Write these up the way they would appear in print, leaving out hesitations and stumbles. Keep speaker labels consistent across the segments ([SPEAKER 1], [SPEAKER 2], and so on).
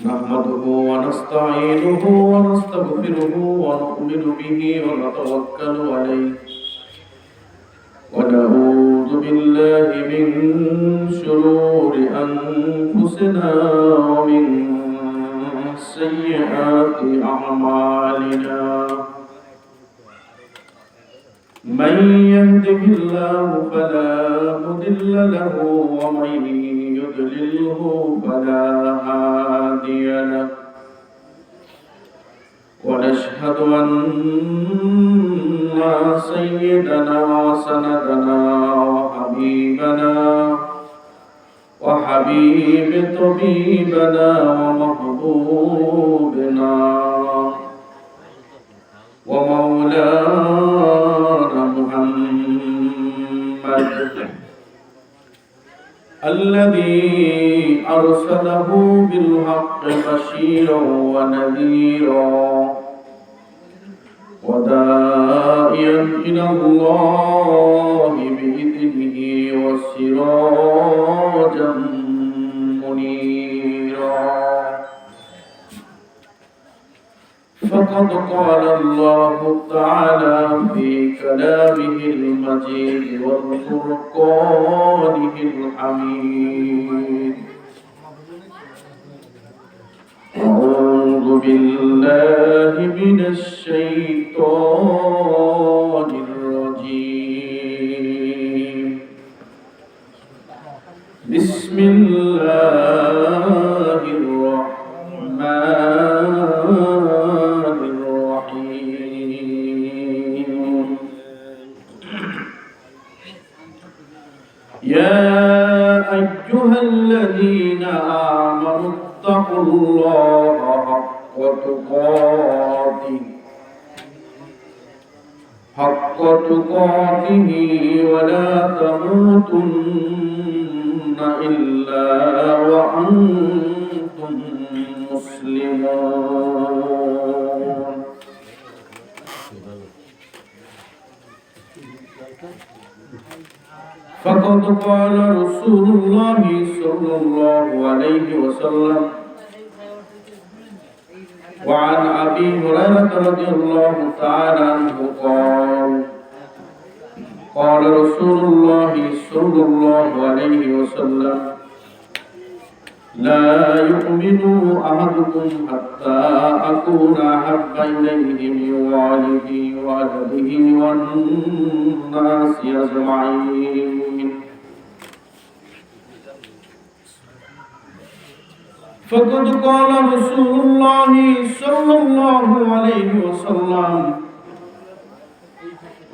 [SPEAKER 1] نحمده ونستعينه ونستغفره ونؤمن به ونتوكل عليه ونعوذ بالله من شرور أنفسنا ومن سيئات أعمالنا من يهده الله فلا مضل له ومن يضلله فلا هادي له ونشهد أن سيدنا وسندنا وحبيب طبيبنا ومحبوبنا ومولانا محمد الذي أرسله بالحق بشيرا ونذيرا وداعيا إلى الله بإذنه وسراجا منيرا فقد قال الله تعالى في كلامه المجيد والفرقانه الحميد أعوذ بالله من الشيطان الرجيم بسم الله الرحمن الرحيم يا أيها الذين آمنوا اتقوا الله حق تقاته ولا تموتن إلا وأنتم مسلمون فقد قال رسول الله صلى الله عليه وسلم وعن أبي هريرة رضي الله تعالى عنه قال رسول الله صلى الله عليه وسلم لا يؤمن أحدكم حتى أكون أحب إليه من والده وولده والناس أجمعين فقد قال رسول الله صلى الله عليه وسلم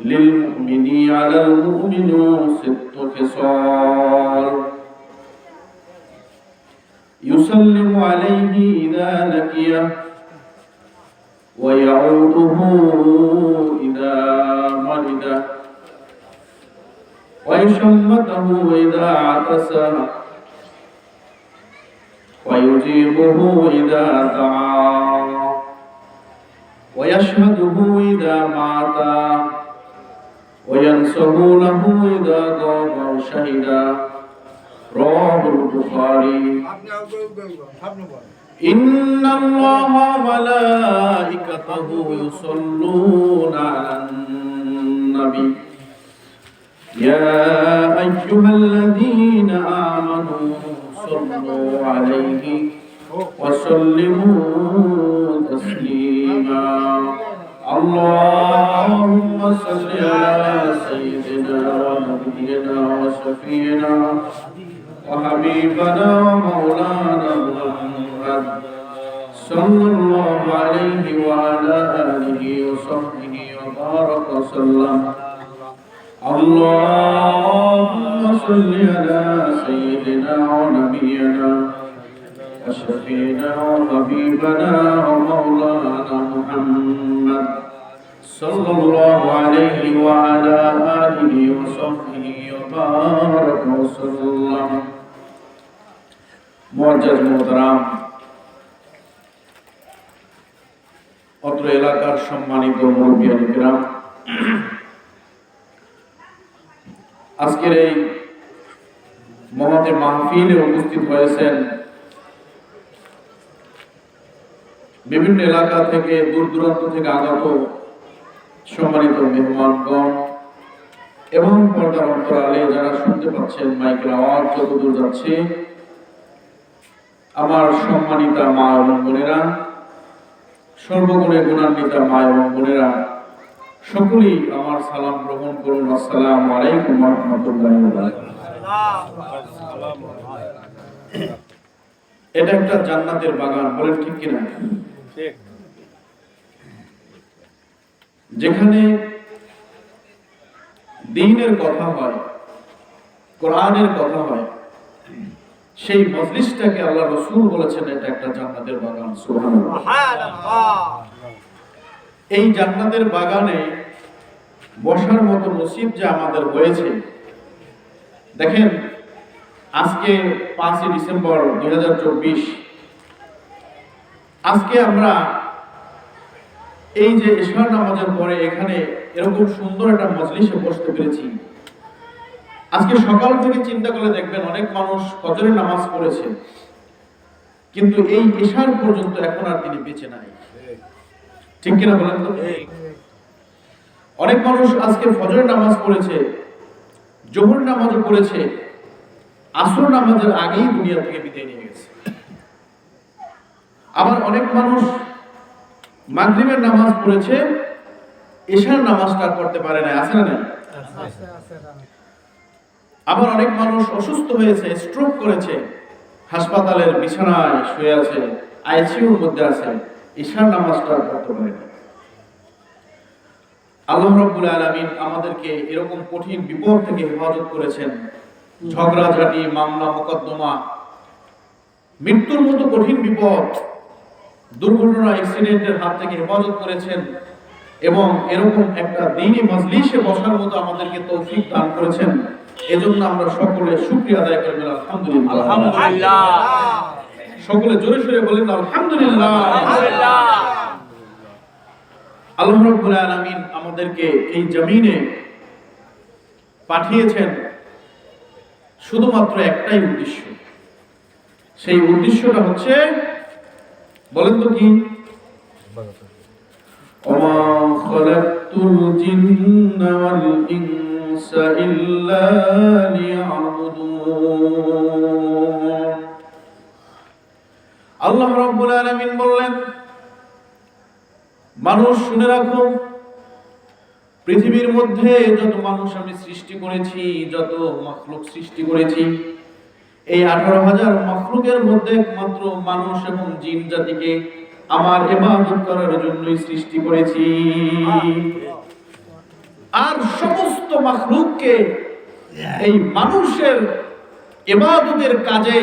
[SPEAKER 1] للمؤمن على المؤمن 6 خصال يسلم عليه إذا لقيه ويعوده إذا مرض ويشمته إذا عطس ويجيبه إذا دعا ويشهده إذا مات وينصه له إذا غاب أو شهد رواه البخاري إن الله وملائكته يصلون على النبي يا أيها الذين آمنوا صلوا عليه وسلموا تسليما اللهم صل على سيدنا ونبينا وشفينا وحبيبنا ومولانا محمد صلى الله عليه وعلى آله وصحبه وبارك وسلم اللهم صل على سيدنا ونبينا وشفينا وحبيبنا ومولانا محمد صلى الله عليه وعلى آله وصحبه وبارك وسلم মুআজ্জাজ মুহতারাম অত্র এলাকার সম্মানিত মুরব্বিয়ান কিরাম আজকের এই মহতে মাহফিলে উপস্থিত হয়েছেন বিভিন্ন এলাকা থেকে দূর দূরান্ত থেকে আগত সম্মানিত মেহমানগণ এবং পর্দার অন্তরালে যারা শুনতে পাচ্ছেন মাইকের আওয়াজ যতদূর যাচ্ছে, আমার সম্মানিতা মা এবং বোনেরা, সর্বগুণে গুণান্বিতা মা এবং বোনেরা, সকলেই আমার সালাম গ্রহণ করুন। আসসালামু আলাইকুম ওয়া রাহমাতুল্লাহি ওয়া বারাকাতুহু। এটা একটা জান্নাতের বাগান, বলেন ঠিক কিনা? ঠিক। যেখানে দ্বীনের কথা হয়, কোরআনের কথা হয়, সেই মজলিসটাকে আল্লাহ রাসূল বলেছেন এটা একটা জান্নাতের বাগান। সুবহানাল্লাহ। এই জান্নাতের বাগানে বসার মতো নসিব যে আমাদের হয়েছে, দেখেন আজকে 5 ডিসেম্বর 2024, আজকে আমরা এই যে ইশার নামাজের পরে এখানে এরকম সুন্দর একটা মজলিসে বসতে পেরেছি। আজকে সকাল থেকে চিন্তা করে দেখবেন অনেক মানুষ ফজরের নামাজ পড়েছে, কিন্তু এই ইশার পর্যন্ত এখন আর তিনি বেঁচে নাই। ঠিক কিনা বলেন তো? অনেক মানুষ আজকে ফজরের নামাজ পড়েছে, জোহর নামাজও পড়েছে, আসর নামাজের আগেই দুনিয়া থেকে বিদায় নিয়ে গেছে। আবার অনেক মানুষ মাগরিবের নামাজ পড়েছে, ইশার নামাজটা করতে পারে না, আছে না? আবার অনেক মানুষ অসুস্থ হয়েছে, স্ট্রোক করেছে, হাসপাতালের বিছানায় শুয়ে আছে, আইসিইউর মধ্যে আছে, ইশার নামাজটা করতে পারে না। আল্লাহ রাব্বুল আলামিন আমাদেরকে এরকম কঠিন বিপদ থেকে হেফাজত করেছেন। ঝগড়াঝাটি, মামলা মোকদ্দমা, মৃত্যুর মতো কঠিন বিপদ, দুর্ঘটনা, অ্যাক্সিডেন্টের হাত থেকে হেফাজত করেছেন এবং এরকম একটা দ্বীনি মজলিসে বসার মতো আমাদেরকে তৌফিক দান করেছেন। এজন্য আমরা সকলে শুকরিয়া আদায় করি, আলহামদুলিল্লাহ। আলহামদুলিল্লাহ। সকলে জোরে সোরে বলেন আলহামদুলিল্লাহ। আলহামদুলিল্লাহ। আল্লাহ রাব্বুল আলামিন আমাদেরকে এই জমিনে পাঠিয়েছেন শুধুমাত্র একটাই উদ্দেশ্য। সেই উদ্দেশ্যটা হচ্ছে, বলেন তো কি? ওমা খালাকতুল জিন্না ওয়াল ইনসা ইল্লা লিয়াবুদুন। আল্লাহ রাব্বুল আলামিন বললেন, মানুষ শুনে রাখো, পৃথিবীর মধ্যে যত মানুষ আমি সৃষ্টি করেছি, যত মাখলুক সৃষ্টি করেছি, এই 18,000 মাখলুকের মধ্যে একমাত্র মানুষ এবং জিন জাতিকে আমার ইবাদত করার জন্যই সৃষ্টি করেছি। আর সমস্ত মাখলুককে এই মানুষের ইবাদতের কাজে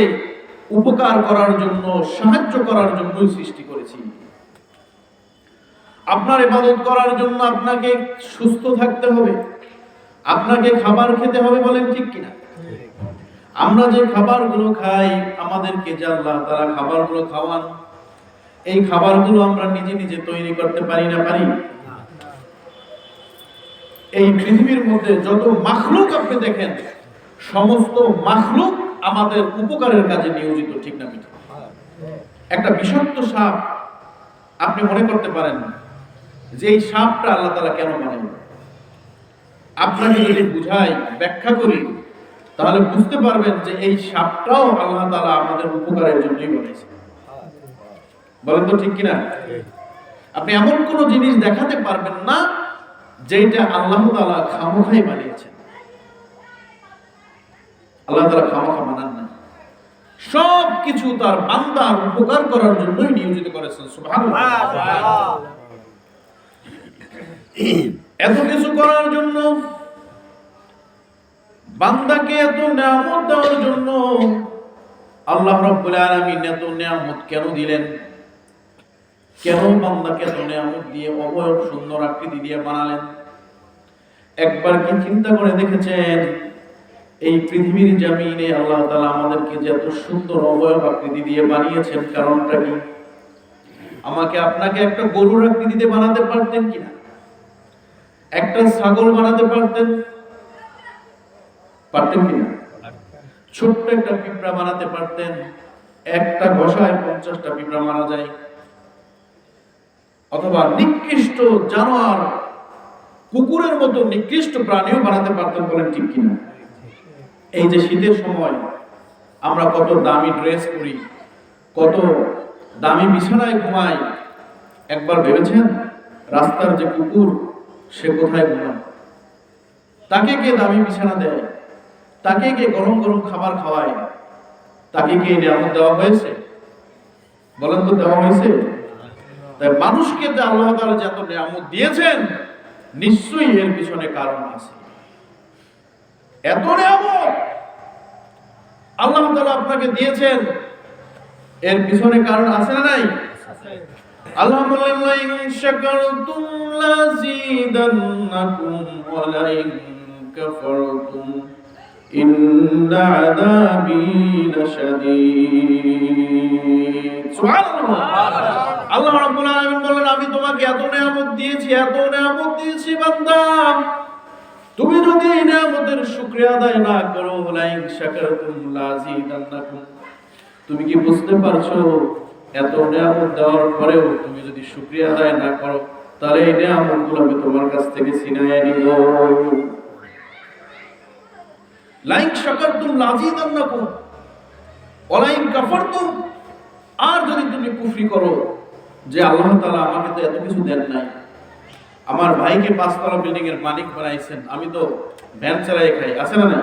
[SPEAKER 1] উপকার করার জন্য, সাহায্য করার জন্যই সৃষ্টি করেছি। আপনার ইবাদত করার জন্য আপনাকে সুস্থ থাকতে হবে, আপনাকে খাবার খেতে হবে, বলেন ঠিক কিনা? আমরা যে খাবারগুলো খাই, আমাদেরকে যে আল্লাহ তাআলা খাবারগুলো খাওয়ান, এই খাবারগুলো আমরা নিজে নিজে তৈরি করতে পারি না? পারি। এই পৃথিবীর মধ্যে যত মাখলুক আপনি দেখেন, সমস্ত মাখলুক আমাদের উপকারের কাজে নিয়োজিত, ঠিক না? একটা বিষাক্ত সাপ আপনি মনে করতে পারেন যে এই সাপটা আল্লাহ তাআলা কেন বানাইল? আপনাকে যদি বুঝাই, ব্যাখ্যা করি, তাহলে বুঝতে পারবেন যে এই সাপটাও আল্লাহ তাআলা আমাদের উপকারের জন্যই বানাইছে। বলেন তো ঠিক কিনা? আপনি এমন কোন জিনিস দেখাতে পারবেন না যেটা আল্লাহ তাআলা খামোখাই বানিয়েছেন। আল্লাহ তাআলা খামোখা বানান না, সব কিছু তার বান্দার উপকার করার জন্যই নিয়োজিত করেছেন। সুবহানাল্লাহ। এত কিছু করার জন্য, বান্দাকে এত নিয়ামত দেওয়ার জন্য আল্লাহ রাব্বুল আলামিন এত নিয়ামত কেন দিলেন? কেন বান্দাকে এত নিয়ামত দিয়ে অবয়ব সুন্দর আকৃতি দিয়ে বানালেন? একবার কি চিন্তা করে দেখেছেন এই পৃথিবীর জমিনে আল্লাহ তাআলা আমাদেরকে যে এত সুন্দর অবয়ব আকৃতি দিয়ে বানিয়েছেন, কারণটা কি? আমাকে আপনাকে একটা গরুর আকৃতিতে বানাতে পারতেন কিনা? একটা ছাগল বানাতে পারতেন? পারতেন কিনা? ছোট্ট একটা পিঁপড়া বানাতে পারতেন? একটা ঘষায় 50টা পিঁপড়া মারা যায়। অথবা নিকৃষ্ট জানোয়ার, কুকুরের মতো নিকৃষ্ট প্রাণীও বানাতে পারতেন, বলেন ঠিক কিনা? এই যে শীতের সময় আমরা কত দামি ড্রেস পরি, কত দামি বিছানায় ঘুমাই, একবার ভেবেছেন রাস্তার যে কুকুর সে কোথায় ঘুমায়? তাকে কে দামি বিছানা দেয়? তাকে কে গরম গরম খাবার খাওয়ায়? তাকে কে নিয়ামত দেওয়া হয়েছে? বলেন তো, দেওয়া হয়েছে? তাই মানুষকে যে আল্লাহ তাআলা যে এত নিয়ামত দিয়েছেন, নিশ্চয়ই এর পিছনে কারণ আছে। এত নিয়ামত আল্লাহ তাআলা আপনাকে দিয়েছেন, এর পিছনে কারণ আছে না নাই? আল্লাহ বললেন, লাইন শাকারতুম লাযীদান্নাকুম ওয়া লাইন কাফারতুম ইন্না আযাবী লাশাদীদ। সুবহানাল্লাহ। আল্লাহ রাব্বুল আলামিন বলেন, আমি তোমাকে এত নিয়ামত দিয়েছি, এত নিয়ামত দিয়েছি বান্দা, তুমি যদি এই নিয়ামতের শুকরিয়া আদায় না করো, লাইন শাকারতুম লাযীদান্নাকুম, তুমি কি বুঝতে পারছো এত নিয়ামত দেওয়ার পরেও তুমি যদি শুকরিয়া আদায় না করো, তাহলে এই নিয়ামতগুলো আমি তোমার কাছ থেকে ছিনিয়ে নিব। লাইন শাকারতুম লাযীদান্নাকুম ওয়া লাইন কাফারতুম, আর যদি তুমি কুফরি করো যে আল্লাহ তাআলা আমাকে তো এত কিছু দেন নাই, আমার ভাইকে 5 তলা বিল্ডিং এর মালিক বানাইছেন, আমি তো ভ্যান চালাই খাই, আছে না? না,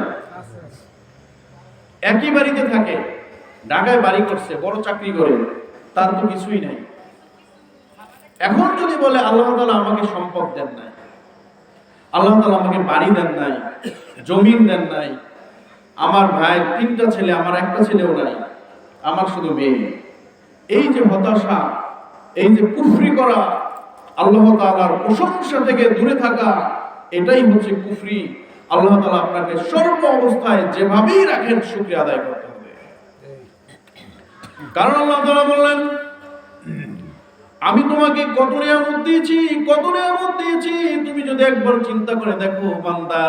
[SPEAKER 1] একই বাড়িতে থাকে, ঢাকায় বাড়ি করছে, বড় চাকরি করে, তার তো কিছুই নাই। এখন যদি বলে আল্লাহ তাআলা আমাকে সম্পদ দেন নাই, আল্লাহ তাআলা আমাকে বাড়ি দেন নাই, জমিন দেন নাই, আমার ভাইয়ের 3টা ছেলে, আমার একটা ছেলেও নাই, আমার শুধু মেয়ে, এই যে হতাশা, এই যে কুফরি করা, আল্লাহ তাআলার প্রশংসা থেকে দূরে থাকা, এটাই হচ্ছে কুফরি। আল্লাহ তাআলা আপনাকে সর্ব অবস্থায় যেভাবেই রাখেন শুকরিয়া আদায় করতে হবে। কারণ আল্লাহ তাআলা বললেন, আমি তোমাকে কত নিয়ামত দিয়েছি, কত নিয়ামত দিয়েছি, তুমি যদি একবার চিন্তা করে দেখো বান্দা,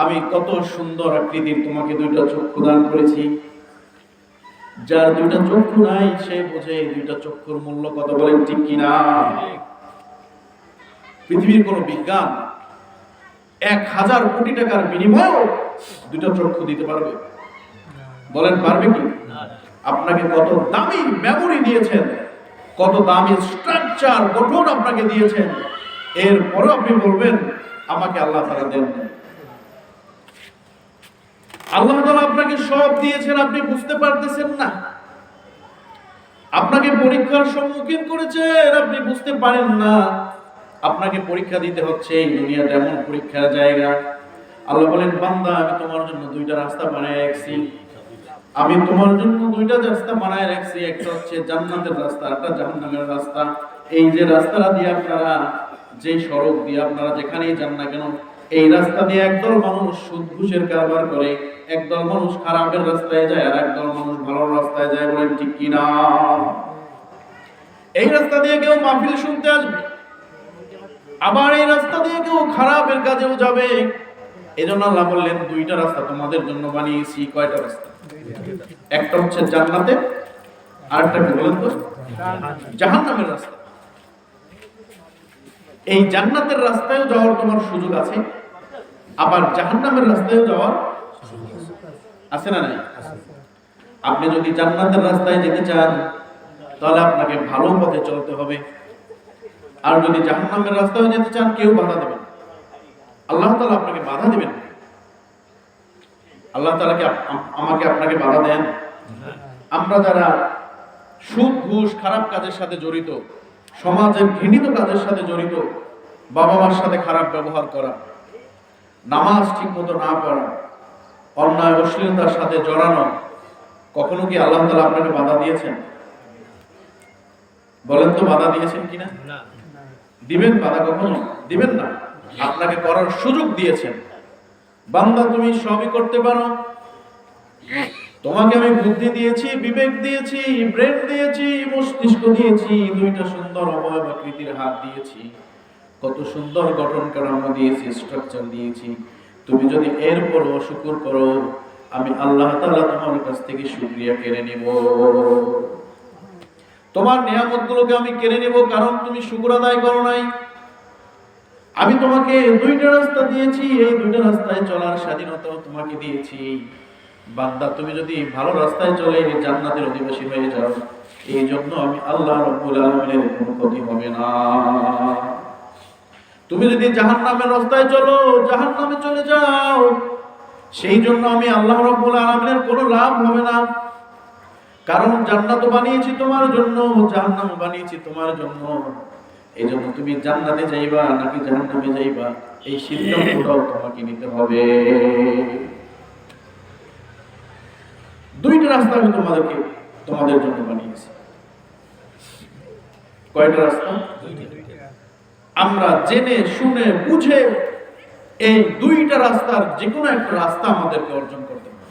[SPEAKER 1] আমি কত সুন্দর আকৃতির তোমাকে 2টা চক্ষু দান করেছি। যার 2টা চক্ষু নাই সে বোঝে 2টা চক্ষুর মূল্য কত, বলেন ঠিক কিনা? পৃথিবীর কোন বিজ্ঞান 1000 কোটি টাকার বিনিময়েও 2টা চক্ষু দিতে পারবে? বলেন পারবে কি? আপনাকে কত দামি মেমোরি দিয়েছেন, কত দামি স্ট্রাকচার গঠন আপনাকে দিয়েছেন, এরপরও আপনি বলবেন আমাকে আল্লাহ তাআলা দেন না। আল্লাহ তাআলা আপনাকে সব দিয়েছেন, আপনি বুঝতে পারতেছেন না। আপনাকে পরীক্ষার সম্মুখীন করেছেন, আপনি বুঝতে পারেন না। আপনাকে পরীক্ষা দিতে হচ্ছে, এই দুনিয়াটা এমন পরীক্ষার জায়গা। আল্লাহ বলেন, বান্দা আমি তোমার জন্য 2টা রাস্তা বানায় রাখছি, আমি তোমার জন্য 2টা রাস্তা বানায় রাখছি, একটা হচ্ছে জান্নাতের রাস্তা, একটা জাহান্নামের রাস্তা। এই যে রাস্তাটা দিয়ে আপনারা, যে সড়ক দিয়ে আপনারা যেখানেই যান না কেন, এই রাস্তা দিয়ে একদল মানুষ সুদ ঘুষের কারবার করে, একদল মানুষ খারাপের রাস্তায় যায়, আর একদল মানুষ ভালো রাস্তায় যায়, বলেন ঠিক কিনা? এই রাস্তা দিয়ে কেউ মাহফিল শুনতে আসবে, আবার এই রাস্তা দিয়ে কেউ খারাপের কাজেও যাবে। এজন্য আল্লাহ বললেন 2টা রাস্তা তোমাদের জন্য বানিয়েছি। কয়টা রাস্তা? একটা হচ্ছে জান্নাতে, আর একটা কি বলেন তো? জাহান্নামের রাস্তা। এই জান্নাতের রাস্তায় যাওয়ার তোমার সুযোগ আছে, আবার জাহান্নামের রাস্তায় যাওয়ার আছে না নাই? আপনি যদি জান্নাতের রাস্তায় যেতে চান তাহলে আপনাকে ভালো পথে চলতে হবে, আর যদি জাহান্নামের রাস্তায় যেতে চান কেউ বাধা দেবে না, আল্লাহ তাআলা আপনাকে বাধা দিবেন। আল্লাহ তাআলা কি আমাকে আপনাকে বাধা দেন? আমরা যারা সুদ ঘুষ খারাপ কাজের সাথে জড়িত, সমাজের ঘৃণিত কাজের সাথে জড়িত, বাবা মার সাথে খারাপ ব্যবহার করা, নামাজ ঠিক মতো না পড়া, অন্যায় অশ্লীলতার সাথে জড়ানো, কখনো কি আল্লাহ তাআলা আপনাকে বাধা দিয়েছেন? বলেন তো, বাধা দিয়েছেন কিনা? দিবেন বাধা? কখনো দিবেন না। আপনাকে করার সুযোগ দিয়েছেন, বান্দা তুমি সবই করতে পারো, তোমাকে আমি বুদ্ধি দিয়েছি, বিবেক দিয়েছি, ব্রেন দিয়েছি, মস্তিষ্ক দিয়েছি, 2টা সুন্দর অবয়ব আকৃতির হাত দিয়েছি, কত সুন্দর গঠন কাঠামো দিয়েছি, স্ট্রাকচার দিয়েছি। তুমি যদি এরপর অশুকর করো, আমি আল্লাহ তাআলা তোমার কাছ থেকে শুকরিয়া কেড়ে নিব। তোমার নিয়ামতগুলোকে আমি কেড়ে নেব, কারণ তুমি শুকর আদায় করো নাই। আমি তোমাকে দুইটা রাস্তা দিয়েছি, এই দুইটা রাস্তায় চলার স্বাধীনতাও তোমাকে দিয়েছি। বান্দা, তুমি যদি ভালো রাস্তায় চলে জান্নাতের অধিবাসী হয়ে যাও, এই জন্য আমি আল্লাহ রাব্বুল আলামিনের কোনো ক্ষতি হবে না। তুমি যদি জাহান্নামের রাস্তায় চলো, জাহান্নামে চলে যাও, সেই জন্য আমি আল্লাহ রাব্বুল আলামিনের কোনো লাভ হবে না। কারণ জান্নাত বানিয়েছি তোমার জন্য, জাহান্নাম বানিয়েছি তোমার জন্য। এই জন্য তুমি জান্নাতে যাইবা নাকি জাহান্নামে যাইবা, এই সিদ্ধান্তটাও তোমাকে নিতে হবে। দুইটা রাস্তা আমি তোমাদের জন্য বানিয়েছি। কয়টা রাস্তা? আমরা জেনে শুনে বুঝে এই দুইটা রাস্তার যে কোনো একটা রাস্তা আমাদেরকে অর্জন করতে হবে।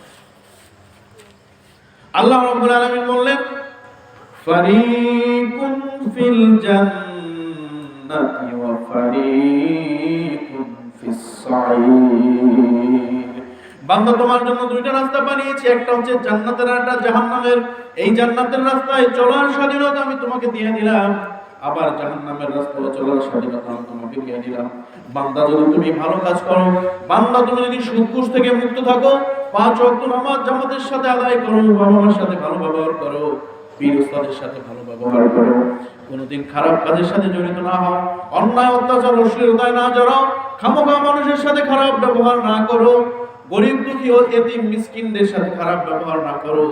[SPEAKER 1] আল্লাহ রাব্বুল আলামিন বললেন, ফারিকুন ফিল জান্নাতি ওয়া ফারিকুন ফিস সাঈর। বান্দা, তোমার জন্য দুইটা রাস্তা বানিয়েছি, একটা হচ্ছে জান্নাতের, একটা জাহান্নামের। এই জান্নাতের রাস্তায় চলার স্বাধীনতা আমি তোমাকে দিয়ে দিলাম, আবার জাহান্নামের রাস্তায় চলার স্বাধীনতা আমি তোমাকে দিয়ে দিলাম। বান্দা, যদি তুমি ভালো কাজ করো, বান্দা তুমি যদি সুদ ঘুষ থেকে মুক্ত থাকো, 5 ওয়াক্ত নামাজ জামাতের সাথে আদায় করো, বাবা মার সাথে ভালো ব্যবহার করো, পীর উস্তাদের সাথে ভালো ব্যবহার করো, কোনোদিন খারাপ কাজের সাথে জড়িত না হও, অন্যায় অত্যাচার অশ্লীলতায় না জড়াও, খামোখা মানুষের সাথে খারাপ ব্যবহার না করো, গরিব দুঃখী ও এতিম মিসকিনদের সাথে খারাপ ব্যবহার না করো,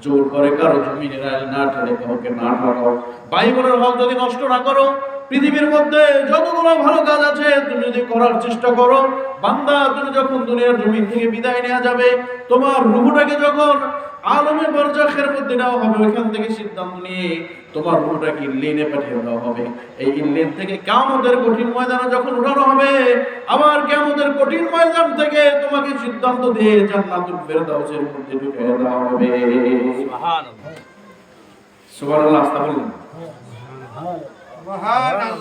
[SPEAKER 1] জোর করে কারো জমিনের আইল না ঠেলে কাউকে না ঠকাও, ভাই বোনের হক যদি নষ্ট না করো। পৃথিবীর মধ্যে যতগুলো ভালো কাজ আছে তুমি যদি করার চেষ্টা করো, বান্দা তুমি যখন দুনিয়ার জমিন থেকে বিদায় নেওয়া যাবে, তোমার রূহটাকে যখন আলমে বারজাখের মধ্যে নেওয়া হবে, ওইখান থেকে সিদ্ধান্ত নিয়ে তোমার রূহটাকে ইল্লিনে পাঠিয়ে দেওয়া হবে। এই ইল্লিন থেকে কিয়ামতের কঠিন ময়দানে যখন উঠানো হবে, আবার কিয়ামতের কঠিন ময়দান থেকে তোমাকে সিদ্ধান্ত দিয়ে জান্নাতুল ফেরদাউসের মধ্যে ঢুকিয়ে দেওয়া হবে। সুবহানাল্লাহ, সুবহানাল্লাহ, আস্তাগফিরুল্লাহ।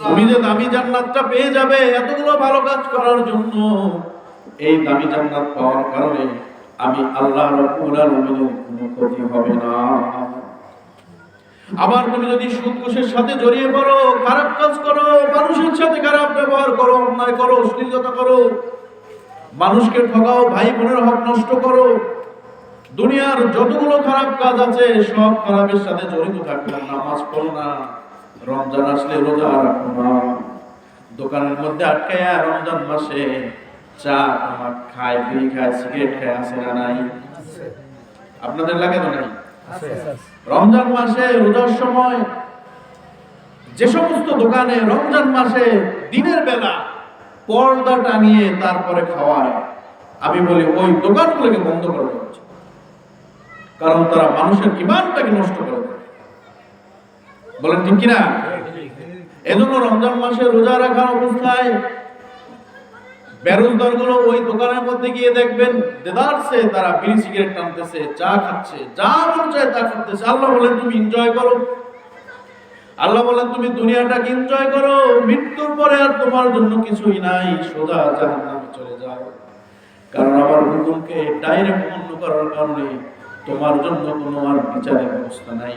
[SPEAKER 1] তুমি যে দামি জান্নাতটা পেয়ে যাবে এতগুলো ভালো কাজ করার জন্য, এই দামি জান্নাত পাওয়ার কারণে আমি আল্লাহ রাব্বুল আলামিনের কোনো ক্ষতি হবে না। আবার তুমি যদি সুদ ঘুষের সাথে জড়িয়ে পড়ো, খারাপ কাজ করো, মানুষের সাথে খারাপ ব্যবহার করো, অন্যায় করো, অশ্লীলতা করো, মানুষকে ঠকাও, ভাই বোনের হক নষ্ট করো, দুনিয়ার যতগুলো খারাপ কাজ আছে সব খারাপের সাথে জড়িত থাকলে, নামাজ পড়ো না, রমজান আসলে রোজা রাখো না, দোকানের মধ্যে আটকায়া রমজান মাসে চা তামাক খায়, বিড়ি খায়, সিগারেট খায়, আছে না নাই? আপনাদের লাগে তো নাই? রমজান মাসে রোজার সময় যে সমস্ত দোকানে রমজান মাসে দিনের বেলা পর্দা টানিয়ে তারপরে খাওয়ায়, আমি বলি ওই দোকানগুলোকে বন্ধ করে দেওয়া উচিত। কারণ তারা মানুষের ঈমানটাকে নষ্ট করে দেয়। বলেন ঠিক কিনা? এজন্য রমজান মাসে রোজা রাখার অবস্থায় বেরোজগার গুলো ওই দোকানের মধ্যে গিয়ে দেখবেন দেদারসে তারা বিড়ি সিগারেট টানতেছে, চা খাচ্ছে, যা মন চায় তা করতেছে। আল্লাহ বলেন তুমি এনজয় করো, আল্লাহ বলেন তুমি দুনিয়াটাকে এনজয় করো, মৃত্যুর পরে আর তোমার জন্য কিছুই নাই, সোজা জাহান্নামে চলে যাও। কারণ আমার হুকুমকে ডাইরেক্ট অমান্য করার কারণে তোমার জন্য কোনো আর বিচারের ব্যবস্থা নাই,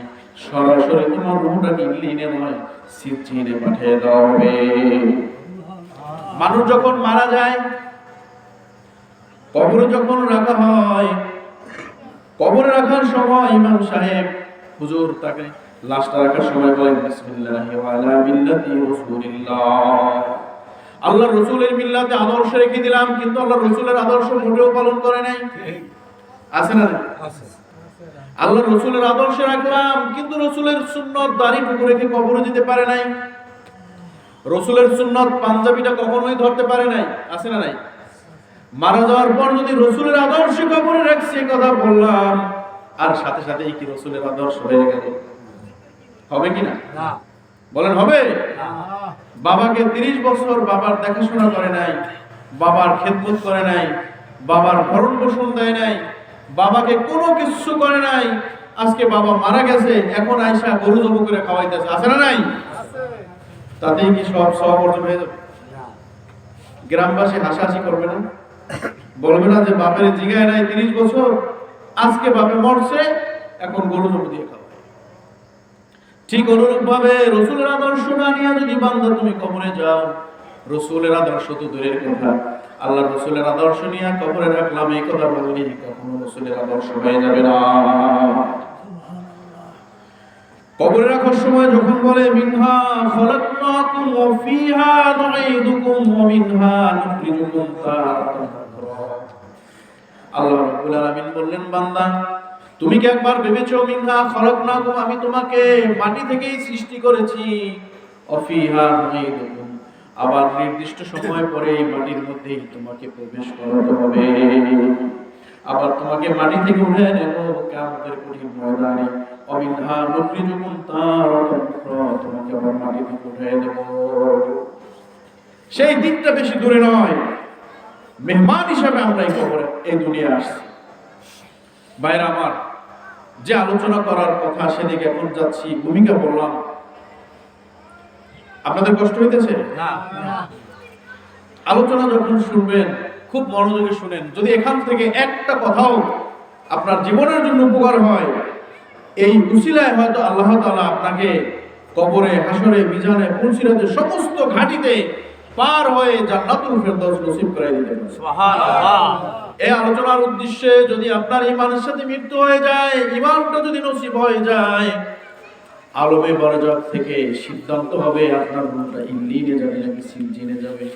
[SPEAKER 1] সরাসরি তোমার রূহটাকে ইল্লিনে নয় সিজ্জিনে পাঠিয়ে দেওয়া হবে। মানুষ যখন মারা যায়, কবরে যখন রাখা হয়, কবরে রাখার সময় ইমাম সাহেব হুজুর তাকে লাশটা রাখার সময় বলেন বিসমিল্লাহি ওয়া আলা মিল্লাতি রাসূলিল্লাহ। আল্লাহ রাসূলের মিল্লাতে আদর্শ রেখে দিলাম, কিন্তু আল্লাহ রাসূলের আদর্শ মোটেও পালন করে নাই। আছে না? আছে। আল্লাহ রাসূলের আদর্শ রাখলাম, কিন্তু রাসূলের সুন্নাত দাড়ি টুকু রেখে কবরে যেতে পারে নাই। রাসূলের সুন্নাত পাঞ্জাবিটা কখনোই ধরতে পারে নাই। আছে না নাই? মারা যাওয়ার পর যদি রাসূলের আদর্শ কবরে রাখছে কথা বললাম, আর সাথে সাথেই কি রাসূলের আদর্শ হয়ে গেল? হবে কি না? না। বলেন হবে? না। বাবাকে 30 বছর বাবার দেখাশোনা করে নাই, বাবার খেদমত করে নাই, বাবার ভরণ পোষণ দেয় নাই, বাবাকে কোনো কিছু করে নাই, আজকে বাবা মারা গেছে, এখন আয়সা গরু জব করে খাওয়াইতেছে। আছে না নাই? তাতেই কি সব অর্জন হয়ে যাবে? গ্রামবাসী হাসাহাসি করবে না? বলবে না যে বাপের জিগায় নাই 30 বছর, আজকে বাপে মরছে, এখন গরু জব দিয়ে খাওয়ায়। ঠিক অনুরূপ ভাবে রাসূলের আদর্শ না নিয়ে যদি বান্দা তুমি কবরে যাও, রাসূলের আদর্শ তো দূরের কথা, আল্লাহ রাসূলের আদর্শ নিয়ে কবরে রাখলাম এই কথা বললি কখনো রাসূলের আদর্শ হয়ে যাবে না। কবরে রাখার সময় যখন বলে মিনহা খলাকনাকুম ওয়া ফিহা নুঈদুকুম ওয়া মিনহা নুখরিজুকুম তারাতান উখরা, আল্লাহ রাব্বুল আলামিন বললেন বান্দা তুমি কি একবার ভেবেছো মিনহা খলাকনাকুম আমি তোমাকে মাটি থেকেই সৃষ্টি করেছি, ওয়া ফিহা নুঈদুকুম আবার নির্দিষ্ট সময় পরে এই মাটির মধ্যেই তোমাকে প্রবেশ করাতে হবে, আবার তোমাকে মাটি থেকে উঠে নেব কিয়ামতের কঠিন ময়দানে, অমিনহা নুখরিজুকুম তারাতান উখরা তোমাকে আবার মাটি থেকে উঠে দেব। সেই দিনটা বেশি দূরে নয়, মেহমান হিসাবে আমরা এই কবরে এই দুনিয়া আসছি। ভাইরা আমার, যে আলোচনা করার কথা সেদিকে এখন যাচ্ছি, ভূমিকা বললাম, আপনাদের কষ্ট হইতেছে না? আলোচনা যখন শুনবেন খুব মনোযোগে শুনেন, যদি এখান থেকে একটা কথাও আপনার জীবনের জন্য উপকার হয়, এই উসিলায় হয়তো আল্লাহ তাআলা আপনাকে কবরে, হাসরে, মিজানে, পুলসিরাতে সমস্ত ঘাটিতে পার হয়ে জান্নাতুল ফেরদাউস নসিব করে দিতে পারে। সুবহানাল্লাহ। এই আলোচনার উদ্দেশ্যে যদি আপনার ঈমানের সাথে মৃত্যু হয়ে যায়, ঈমানটা যদি নসিব হয়ে যায়, আলমে বারজাখ থেকে সিদ্ধান্ত হবে আপনার মনটা ইল্লিনে যাবে নাকি সিজ্জিনে যাবে।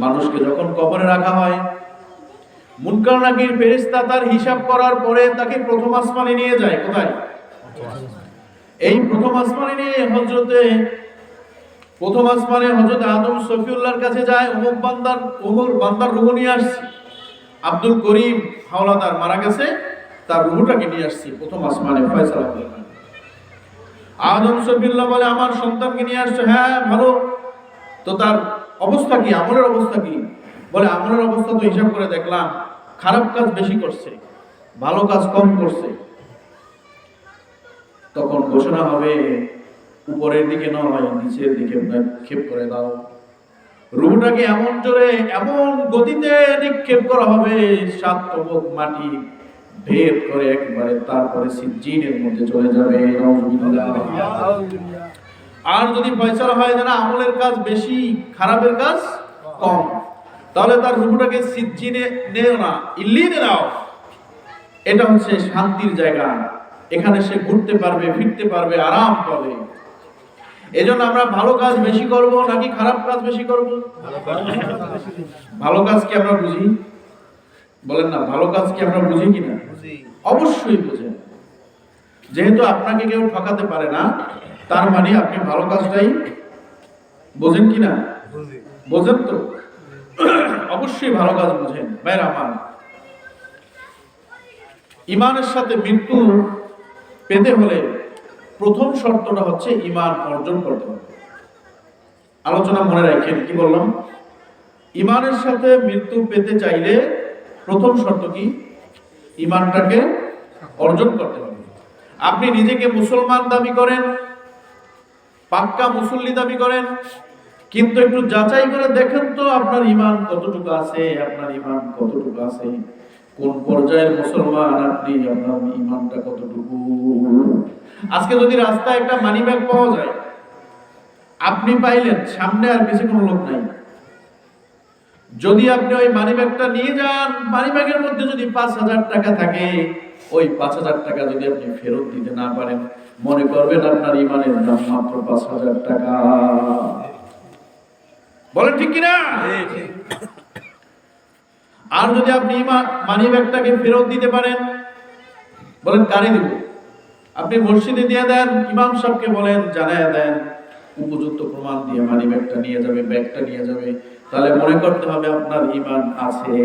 [SPEAKER 1] মানুষকে যখন কবরে রাখা হয়, মুনকার নাকির ফেরেশতা তার হিসাব করার পরে তাকে প্রথম আসমানে নিয়ে যায়। কোথায়? এই প্রথম আসমানে নিয়ে প্রথম আসমানে হযরত আদম সফিউল্লাহর কাছে যায়, ওমর বান্দার রূহ নিয়ে আসছি, আব্দুল করিম হাওলাদার মারা গেছে, তার রূহটাকে নিয়ে আসছি প্রথম আসমানে ফয়সালা করে। আদম সফিউল্লাহ বলে আমার সন্তানকে নিয়ে আসছে, হ্যাঁ ভালো, তো তার অবস্থা কি, আমলের অবস্থা কি? বলে আমলের অবস্থা তো হিসাব করে দেখলাম খারাপ কাজ বেশি করছে, ভালো কাজ কম করছে। তখন ঘোষণা হবে উপরের দিকে নয় নিচের দিকে নিক্ষেপ করে দাও। রূহটাকে এমন জোরে এমন গতিতে নিক্ষেপ করা হবে 7 তবক মাটি ভেদ করে একবারে, তারপরে সিজ্জিনের মধ্যে চলে যাবে। আর যদি ফয়সালা হয় যে না আমলের কাজ বেশি খারাপের কাজ কম, তাহলে তার রূহটাকে সিজ্জিনে নেও না, ইল্লিনে নাও। এটা হচ্ছে শান্তির জায়গা, এখানে সে ঘুরতে পারবে, ফিরতে পারবে, আরাম পাবে। এজন্য আমরা ভালো কাজ বেশি করব নাকি খারাপ কাজ বেশি করব? ভালো কাজ কি আমরা বুঝি? বলেন না, ভালো কাজ কি আমরা বুঝি কিনা? অবশ্যই বুঝেন। যেহেতু আপনাকে কেউ ঠকাতে পারে না, তার মানে আপনি ভালো কাজটাই বোঝেন কিনা? বোঝেন তো? অবশ্যই ভালো কাজ বুঝেন। ভাইরা আমার, ঈমানের সাথে মৃত্যু পেতে হলে প্রথম শর্তটা হচ্ছে ঈমান অর্জন করতে হবে। আলোচনা মনে রাখেন, কি বললাম? ঈমানের সাথে মৃত্যু পেতে চাইলে প্রথম শর্ত কি? ঈমানটাকে অর্জন করতে হবে। আপনি নিজেকে মুসলমান দাবি করেন, পাক্কা মুসল্লি দাবি করেন, কিন্তু একটু যাচাই করে দেখেন তো আপনার ঈমান কতটুকু আছে, আপনার ঈমান কতটুকু আছে, কোন পর্যায়ের মুসলমান আপনি, আপনার ঈমানটা কতটুকু। আজকে যদি রাস্তায় একটা মানি ব্যাগ পাওয়া যায়, আপনি পাইলেন, সামনে আর বেশি কোনো লোক নাই, যদি আপনি ওই মানি ব্যাগটা নিয়ে যান, মানি ব্যাগের মধ্যে যদি 5,000 টাকা থাকে, ওই 5,000 টাকা যদি আপনি ফেরত দিতে না পারেন, মনে করবেন আপনার ঈমানের দাম মাত্র 5,000 টাকা। বলেন ঠিক কিনা? আর যদি আপনি মানি ব্যাগটাকে ফেরত দিতে পারেন, বলেন কারে দিব? আপনি মসজিদে দিয়ে দেন, ইমাম সাহেবকে বলেন জানায়া দেন, উপযুক্ত প্রমাণ দিয়ে মানি ব্যাগটা নিয়ে যাবে, ব্যাগটা নিয়ে যাবে, তাহলে মনে করতে হবে আপনার ঈমান আছে।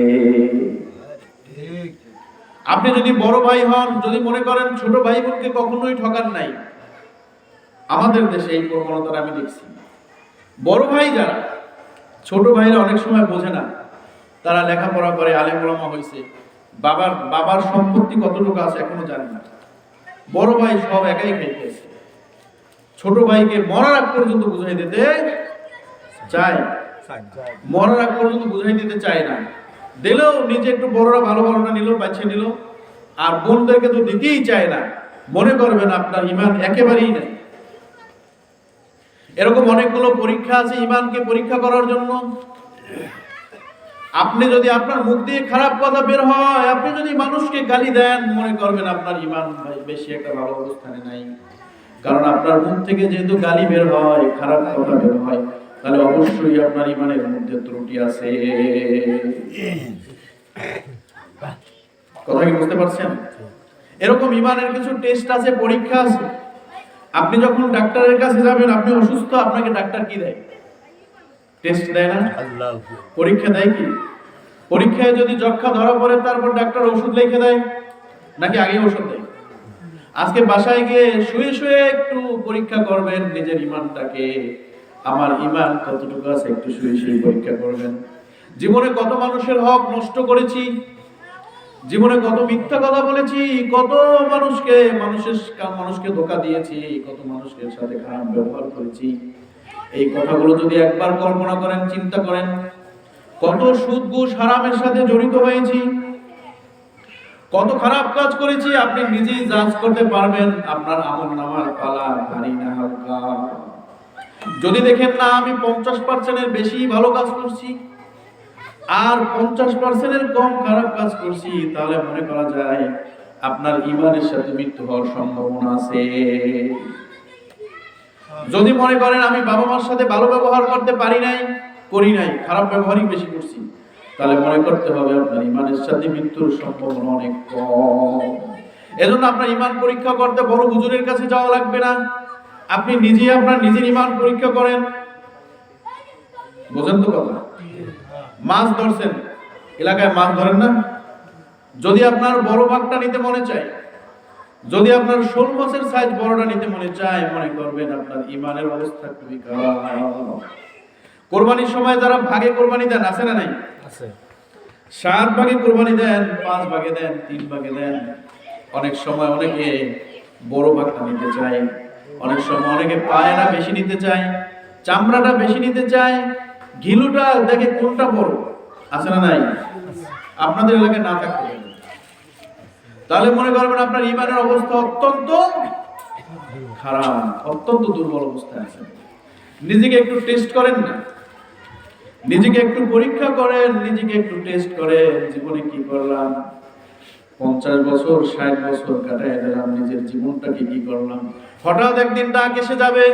[SPEAKER 1] আপনি যদি বড় ভাই হন, যদি মনে করেন ছোট ভাই বোনকে কখনোই ঠকান নাই, আমাদের দেশে এই প্রবণতা আমি দেখছি। বড় ভাই যারা, ছোট ভাইরা অনেক সময় বোঝে না, তারা লেখাপড়া করে, আলেম ওলামা হয়েছে, বাবার সম্পত্তি কতটুকু আছে এখনো জানে না। বড় ভাই সব একাই খাইতেছে, ছোট ভাইকে মরার আগ পর্যন্ত বুঝাই দিতে চায়, মরার আগ পর্যন্ত বুঝাই দিতে চায় না। দিলেও নিজে একটু বড়রা ভালো ভালোটা নিল, বাচ্চা নিল, আর বোনদেরকে তো দিতেই চায় না। মনে করবেন আপনার ঈমান একেবারেই নেই। এরকম অনেকগুলো পরীক্ষা আছে ঈমানকে পরীক্ষা করার জন্য। আপনি যদি আপনার মুখ দিয়ে খারাপ কথা বের হয়, আপনি যদি মানুষকে গালি দেন, মনে করবেন আপনার ঈমান বেশি একটা ভালো অবস্থানে নাই। কারণ আপনার মুখ থেকে যেহেতু গালি বের হয়, খারাপ কথা বের হয়, তাহলে অবশ্যই আপনার ঈমানের মধ্যে ত্রুটি আছে। কথা কি বুঝতে পারছেন? এরকম ঈমানের কিছু টেস্ট আছে, পরীক্ষা আছে। আপনি যখন ডাক্তারের কাছে যাবেন, আপনি অসুস্থ, আপনাকে ডাক্তার কি দেয়? টেস্ট দেয় না? পরীক্ষা দেয় কি? পরীক্ষায় যদি যক্ষা ধরা পড়ে, তারপর ডাক্তার ওষুধ লিখে দেয়, নাকি আগে ওষুধ দেয়? আজকে বাসায় গিয়ে শুয়ে শুয়ে একটু পরীক্ষা করবেন নিজের ঈমানটাকে, আমার ঈমান কতটুকু আছে একটু শুয়ে শুয়ে পরীক্ষা করবেন। জীবনে কত মানুষের হক নষ্ট করেছি, জীবনে কত মিথ্যা কথা বলেছি, কত মানুষকে ধোঁকা দিয়েছি, কত মানুষের সাথে খারাপ ব্যবহার করেছি। এই কথাগুলো যদি একবার কল্পনা করেন, চিন্তা করেন, কত সুদ ঘুষ হারামের সাথে জড়িত হয়েছি, কত খারাপ কাজ করেছি, আপনি নিজেই জাজ করতে পারবেন আপনার আমলনামার পালা ভারী না হালকা। যদি দেখেন না আমি 50%-এর বেশি ভালো কাজ করছি আর 50%-এর কম খারাপ কাজ করছি, তাহলে মনে করা যায় আপনার ঈমানের সাথে মৃত্যু হওয়ার সম্ভাবনা আছে। যদি মনে করেন আমি বাবা মার সাথে ভালো ব্যবহার করতে পারি নাই, করি নাই, খারাপ ব্যবহারই বেশি করছি, তাহলে মনে করতে হবে আপনার ঈমানের সাথে মৃত্যুর সম্ভাবনা অনেক কম। এজন্য আপনার ঈমান পরীক্ষা করতে বড় হুজুরের কাছে যাওয়া লাগবে না, আপনি নিজেই আপনার নিজের ঈমান পরীক্ষা করেন। বুঝেন তো কথা? মাছ ধরছেন, এলাকায় মাছ ধরেন না? যদি আপনার বড় ভাগটা নিতে মনে চায়, যদি আপনার শোল মাছের সাইজ বড়টা নিতে মনে চায়, মনে করবেন আপনার ঈমানের অবস্থা খুবই খারাপ। কোরবানির সময় যারা ভাগে কোরবানি দেন, আছে না নাই? আছে। 7 ভাগে কোরবানি দেন, 5 ভাগে দেন, 3 ভাগে দেন। অনেক সময় অনেকে বড় ভাগটা নিতে চায়, অনেক সময় অনেকে পায়রা বেশি নিতে চায়, চামড়াটা বেশি নিতে চায়, ঘিলুটা দেখে কোনটা বড়, আছে না নাই? আপনাদের এলাকায় না থাকতে পারে, তাহলে মনে করবেন আপনার ঈমানের অবস্থা অত্যন্ত খারাপ, অত্যন্ত দুর্বল অবস্থায় আছে। নিজেকে একটু টেস্ট করেন না, নিজেকে একটু পরীক্ষা করেন, নিজেকে একটু টেস্ট করেন, জীবনে কি করলাম, 50 বছর 60 বছর কাটায় দিলাম, নিজের জীবনটাকে কি করলাম। হঠাৎ একদিন ডাক এসে যাবে,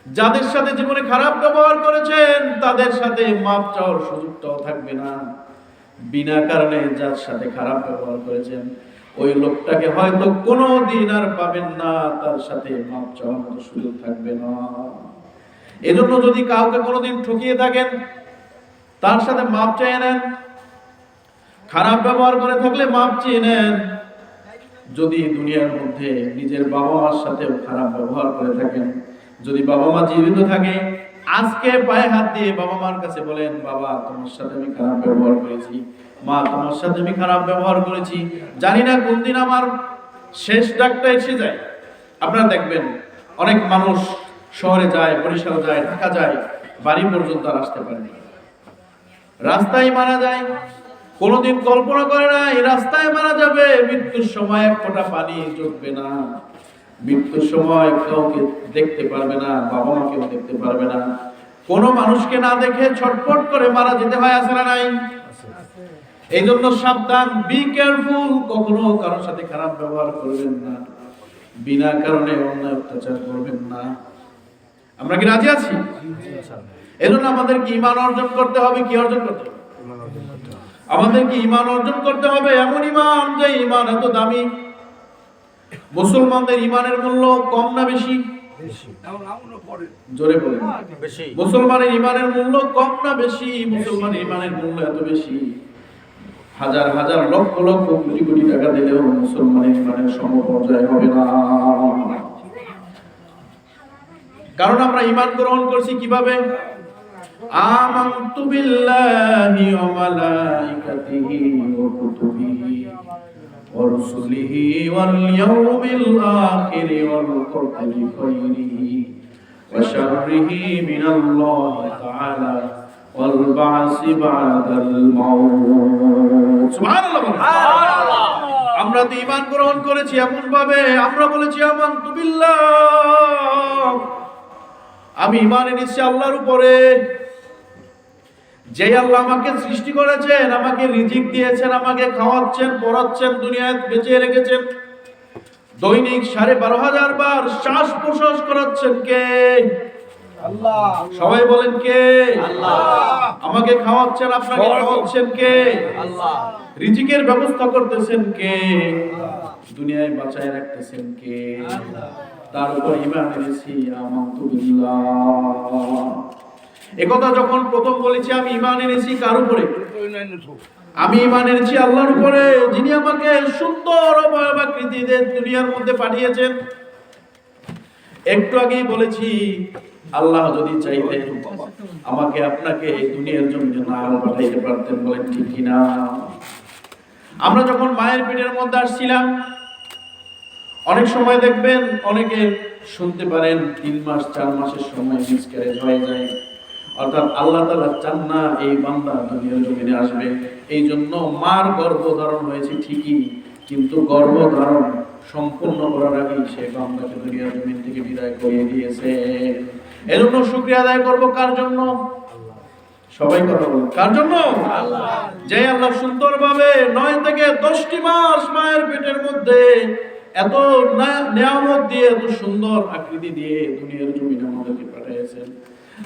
[SPEAKER 1] যাদের সাথে জীবনে খারাপ ব্যবহার করেছেন তাদের সাথে মাপ চাওয়ার সুযোগটাও থাকবে না। বিনা কারণে যার সাথে খারাপ ব্যবহার করেছেন, ওই লোকটাকে হয়তো কোনোদিন আর পাবেন না, তার সাথে মাপ চাওয়ার মতো সুযোগ থাকবে না। এজন্য যদি কাউকে কোনোদিন ঠকিয়ে থাকেন, তার সাথে মাপ চেয়ে নেন। খারাপ ব্যবহার করে থাকলে মাপ চেয়ে নেন। যদি দুনিয়ার মধ্যে নিজের বাবা মার সাথেও খারাপ ব্যবহার করে থাকেন, যদি বাবা মা জীবিত থাকে, আজকে পায়ে হাত দিয়ে বাবা মার কাছে বলেন, বাবা তোমার সাথে আমি খারাপ ব্যবহার করেছি, মা তোমার সাথে আমি খারাপ ব্যবহার করেছি, জানি না কোন দিন আমার শেষ ডাকটা এসে যায়। আপনারা দেখবেন অনেক মানুষ শহরে যায়, বরিশাল যায়, ঢাকা যায়, বাড়ি পর্যন্ত আর আসতে পারে না, রাস্তায় মারা যায়। কোনোদিন কল্পনা করে না এই রাস্তায় মারা যাবে, মৃত্যুর সময় এক ফোঁটা পানি জুটবে না, মৃত্যুর সময় কাউকে দেখতে পারবে না, বাবা মাকেও দেখতে পারবে না, কোনো মানুষকে না দেখে ছটফট করে মারা যেতে হয়, আছে না নাই? এই জন্য সাবধান, বি কেয়ারফুল, কখনো কারোর সাথে খারাপ ব্যবহার করবেন না, বিনা কারণে অন্যায় অত্যাচার করবেন না। আমরা কি রাজি আছি? এজন্য আমাদের কি ঈমান অর্জন করতে হবে? কি অর্জন করতে হবে? আমাদের কি ঈমান অর্জন করতে হবে, এমন ঈমান যে ঈমান এত দামি। মুসলমানদের ঈমানের মূল্য কম না বেশি? জোরে বলেন। মুসলমানের ঈমানের মূল্য কম না বেশি? মুসলমানের ঈমানের মূল্য এত বেশি, হাজার হাজার লক্ষ লক্ষ কোটি কোটি টাকা দিলেও মুসলমানের ঈমানের সমপর্যায় হবে না। কারণ আমরা ঈমান গ্রহণ করছি কিভাবে? আমানতু বিল্লাহি ওয়া মালাইকাতিহি ওয়া কুতুবিহি ওয়া রুসুলিহি ওয়াল ইয়াউমিল আখিরি ওয়াল কদরি খাইরিহি ওয়া শাররিহি মিনাল্লাহি তাআলা ওয়াল বা'সি বা'দাল মাউত। সুবহানাল্লাহ। আমরা তো ঈমান গ্রহণ করেছি এমন ভাবে, আমরা বলেছি আমানতু বিল্লাহ, আমি ঈমান এনেছি আল্লাহর উপরে। যে আল্লাহ আমাকে সৃষ্টি করেছেন, আমাকে রিজিক দিয়েছেন, আমাকে খাওয়াচ্ছেন, পড়াচ্ছেন, দুনিয়ায় বেঁচে রেখেছেন, দৈনিক 12,500 বার শ্বাস প্রশ্বাস করাচ্ছেন কে? আল্লাহ। সবাই বলেন কে? আল্লাহ। আমাকে খাওয়াচ্ছেন, আপনাকে খাওয়াচ্ছেন কে? আল্লাহ। রিজিকের ব্যবস্থা করতেছেন কে? দুনিয়ায় বাঁচায় রাখতেছেন কে? আল্লাহ। তার উপর ঈমান এনেছি আমানতু বিল্লাহ। একথা যখন প্রথম বলেছি আমি ঈমান এনেছি কার উপরে? আমি ঈমান এনেছি আল্লাহর উপরে, যিনি আমাকে সুন্দর অবয়বাকৃতি দিয়ে দুনিয়ার মধ্যে পাঠিয়েছেন। একটু আগেই বলেছি আল্লাহ যদি চাইতেন আমাকে আপনাকে এই দুনিয়ার জমিনে না পাঠাইতে পারতেন। বলেন ঠিক কিনা? আমরা যখন মায়ের পেটের মধ্যে আসছিলাম, অনেক সময় দেখবেন অনেকে শুনতে পারেন 3 মাস 4 মাসের সময় মিসক্যারেজ হয়ে যায়, অর্থাৎ আল্লাহ তাআলা চান না এই বান্দা দুনিয়ার জমিনে আসবে। এই জন্য মার গর্ভধারণ হয়েছে ঠিকই, কিন্তু গর্ভধারণ সম্পূর্ণ করার আগেই সে বান্দাকে দুনিয়ার জমিন থেকে বিদায় করিয়ে দিয়েছে। এজন্য শুকরিয়া আদায় করব কার জন্য? সবাই কথা বলুন, কার জন্য? আল্লাহ। যে আল্লাহ সুন্দরভাবে 9 থেকে 10টি মাস মায়ের পেটের মধ্যে এত নিয়ামত দিয়ে, এত সুন্দর আকৃতি দিয়ে দুনিয়ার জমিনে আমাদেরকে পাঠিয়েছেন।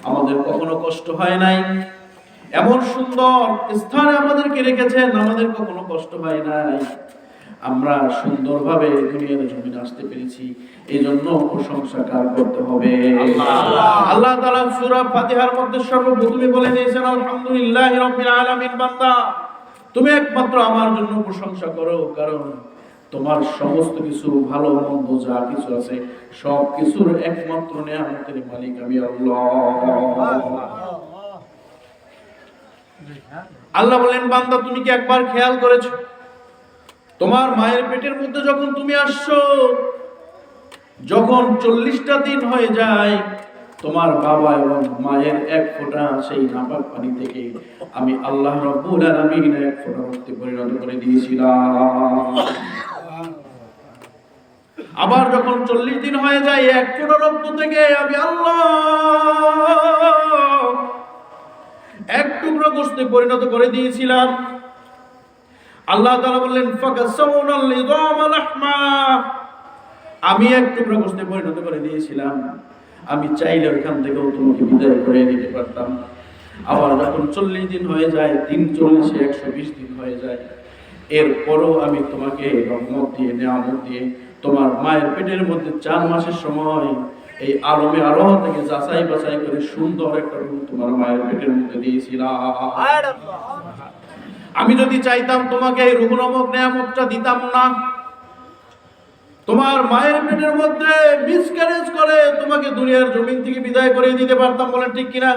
[SPEAKER 1] আমাদের কখনো কষ্ট হয় নাই, এমন সুন্দর স্থানে আমাদেরকে রেখেছেন, আমাদের কখনো কষ্ট হয় নাই। আমরা সুন্দরভাবে দুনিয়ার জমিনে আসতে পেরেছি, এই জন্য প্রশংসা কার করতে হবে? আল্লাহ। আল্লাহ তাআলা সূরা ফাতিহার মধ্যে সর্বপ্রথমে বলে দিয়েছেন আলহামদুলিল্লাহি রাব্বিল আলামিন। বান্দা তুমি একমাত্র আমার জন্য প্রশংসা করো, কারণ তোমার সমস্ত কিছু ভালো মন্দ যা কিছু আছে সব কিছুর একমাত্র নিয়ামতের মালিক আমি আল্লাহ। আল্লাহ বলেন বান্দা তুমি কি একবার খেয়াল করেছো তোমার মায়ের পেটের মধ্যে যখন তুমি আসছো, যখন 40টা দিন হয়ে যায়, তোমার বাবা এবং মায়ের এক ফোঁটা সেই নাপাক পানি থেকে আমি আল্লাহ রাব্বুল আলামিন এক ফোঁটা রক্তে পরিণত করে দিয়েছিলাম। আবার যখন 40 দিন হয়ে যায়, এক ফোঁটা রক্ত থেকে আমি আল্লাহ এক টুকরো গোশতে পরিণত করে দিয়েছিলাম। আল্লাহ তাআলা বললেন ফাকাসাউনাল লিযামা লাহমা, আমি এক টুকরো গোশতে পরিণত করে দিয়েছিলাম। আমি চাইলে ওখান থেকেও তোমাকে বিদায় করে দিতে পারতাম। আবার যখন 40 দিন হয়ে যায়, 3 40 120 দিন হয়ে যায়, এরপরও আমি তোমাকে রহমত দিয়ে নিয়ামত দিয়ে তোমার মায়ের পেটের মধ্যে 4 মাসের সময় এই আলমে আরোহ থেকে যাচাই বাছাই করে সুন্দর একটা রূপ তোমার মায়ের পেটের মধ্যে দিয়েছিলাম। আমি যদি চাইতাম তোমাকে এই রূহ নামক নিয়ামতটা দিতাম না, তোমার মায়ের পেটের মধ্যে মিসক্যারেজ করে তোমাকে দুনিয়ার জমিন থেকে বিদায় করে দিতে পারতাম। বলেন ঠিক কিনা?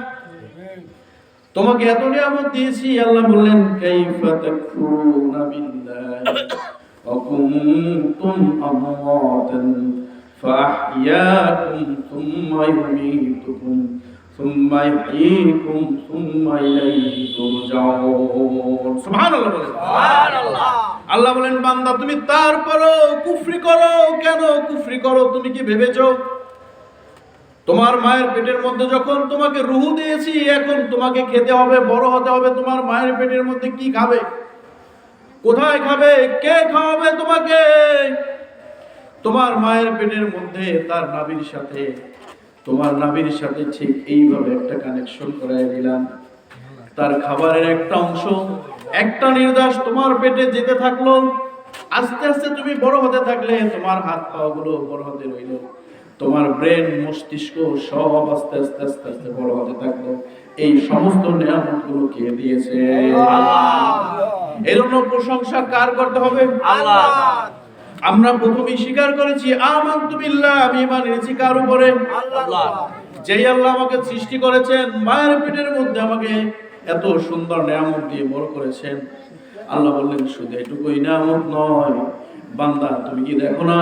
[SPEAKER 1] তোমাকে এত নিয়ামত দিয়েছি। আল্লাহ বললেন কাইফা তাকফুরুনা বিল্লাহি ওয়া কুনতুম আমওয়াতান ফাআহইয়াকুম সুম্মা ইউমীতুকুম সুম্মা ইহয়ীকুম সুম্মা ইলাইহি তুরজাউন। সুবহানাল্লাহ বলেন। সুবহানাল্লাহ। আল্লাহ বলেন বান্দা তুমি তারপরও কুফরি করো কেন? কুফরি করো তুমি কি ভেবেছো তোমার মায়ের পেটের মধ্যে যখন তোমাকে রূহ দিয়েছি, এখন তোমাকে খেতে হবে, বড় হতে হবে, তোমার মায়ের পেটের মধ্যে কি খাবে, কোথায় খাবে, কে খাওয়াবে তোমাকে? তোমার মায়ের পেটের মধ্যে তার নাভির সাথে, তোমার নাভির সাথে ঠিক এইভাবে একটা কানেকশন করায় দিলাম। তার খাবারের একটা অংশ, একটা নির্দেশ তোমার পেটে যেতে থাকলো। আস্তে আস্তে তুমি বড় হতে থাকলে, তোমার হাত পা গুলো বড় হতে রইল, তোমার ব্রেন মস্তিষ্ক সব আস্তে আস্তে আস্তে আস্তে বড় হতে থাকলো। এই সমস্ত নিয়ামতগুলো কে দিয়েছে? আল্লাহ। এজন্য প্রশংসা কার করতে হবে? আল্লাহ। আমরা প্রথমেই স্বীকার করেছি আমানতু বিল্লাহ, আমি ঈমান এনেছি কার উপরে? আল্লাহ। যেই আল্লাহ আমাকে সৃষ্টি করেছেন, মায়ের পেটের মধ্যে আমাকে এত সুন্দর নিয়ামত দিয়ে বড় করেছেন। আল্লাহ বললেন শুধু এটুকুই নিয়ামত নয়, বান্দা তুমি কি দেখো না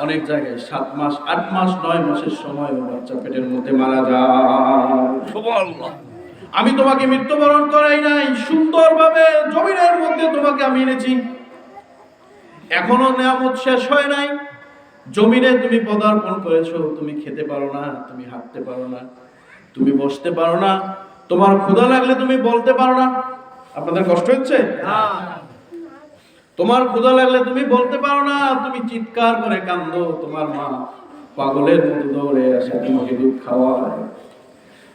[SPEAKER 1] অনেক জায়গায় 7 মাস 8 মাস 9 মাসের সময় বাচ্চা পেটের মধ্যে মারা যায়। সুবহানাল্লাহ। আমি তোমাকে মৃত্যুবরণ করাই নাই, সুন্দরভাবে জমিনের মধ্যে তোমাকে আমি এনেছি। এখনো নিয়ামত শেষ হয় নাই। জমিনে তুমি পদার্পণ করেছো, তুমি খেতে পারো না, তুমি হাঁটতে পারো না, তুমি বসতে পারো না, তোমার ক্ষুধা লাগলে তুমি বলতে পারো না। আপনাদের কষ্ট হচ্ছে? তোমার ক্ষুধা লাগলে তুমি বলতে পারো না, তুমি চিৎকার করে কান্দো, তোমার মা পাগলের মতো দৌড়ে আসে তোমাকে দুধ খাওয়ায়।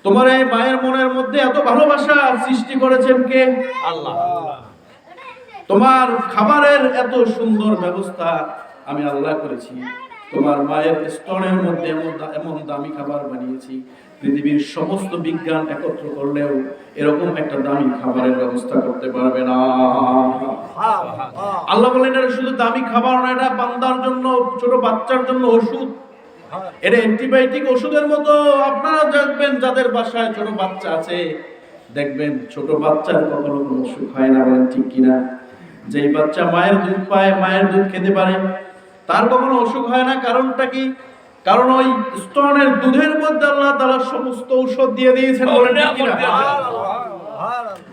[SPEAKER 1] তোমার এই মায়ের মনের মধ্যে এত ভালোবাসা সৃষ্টি করেছেন কে? আল্লাহ। তোমার খাবারের এত সুন্দর ব্যবস্থা আমি আল্লাহ করেছি। তোমার মায়ের স্তনের মধ্যে এমন দামি খাবার বানিয়েছি, পৃথিবীর সমস্ত বিজ্ঞান একত্র করলেও এরকম একটা দামি খাবারের ব্যবস্থা করতে পারবে না। আল্লাহ বলেন এটা শুধু দামি খাবার না, এটা বান্দার জন্য, ছোট বাচ্চার জন্য ওষুধ। এটা অ্যান্টিবায়োটিক ওষুধের মতো। আপনারা দেখবেন যাদের বাসায় ছোট বাচ্চা আছে, দেখবেন ছোট বাচ্চার কখনো কোনো অসুখ হয় না, বলেন ঠিক কিনা? যেই বাচ্চা মায়ের দুধ পায়, মায়ের দুধ খেতে পারে, তার কখনো অসুখ হয় না। কারণটা কি? কারণ ওই স্তনের দুধের মধ্যে আল্লাহ তাআলা সমস্ত ঔষধ দিয়ে দিয়েছেন, বলেন ঠিক কিনা?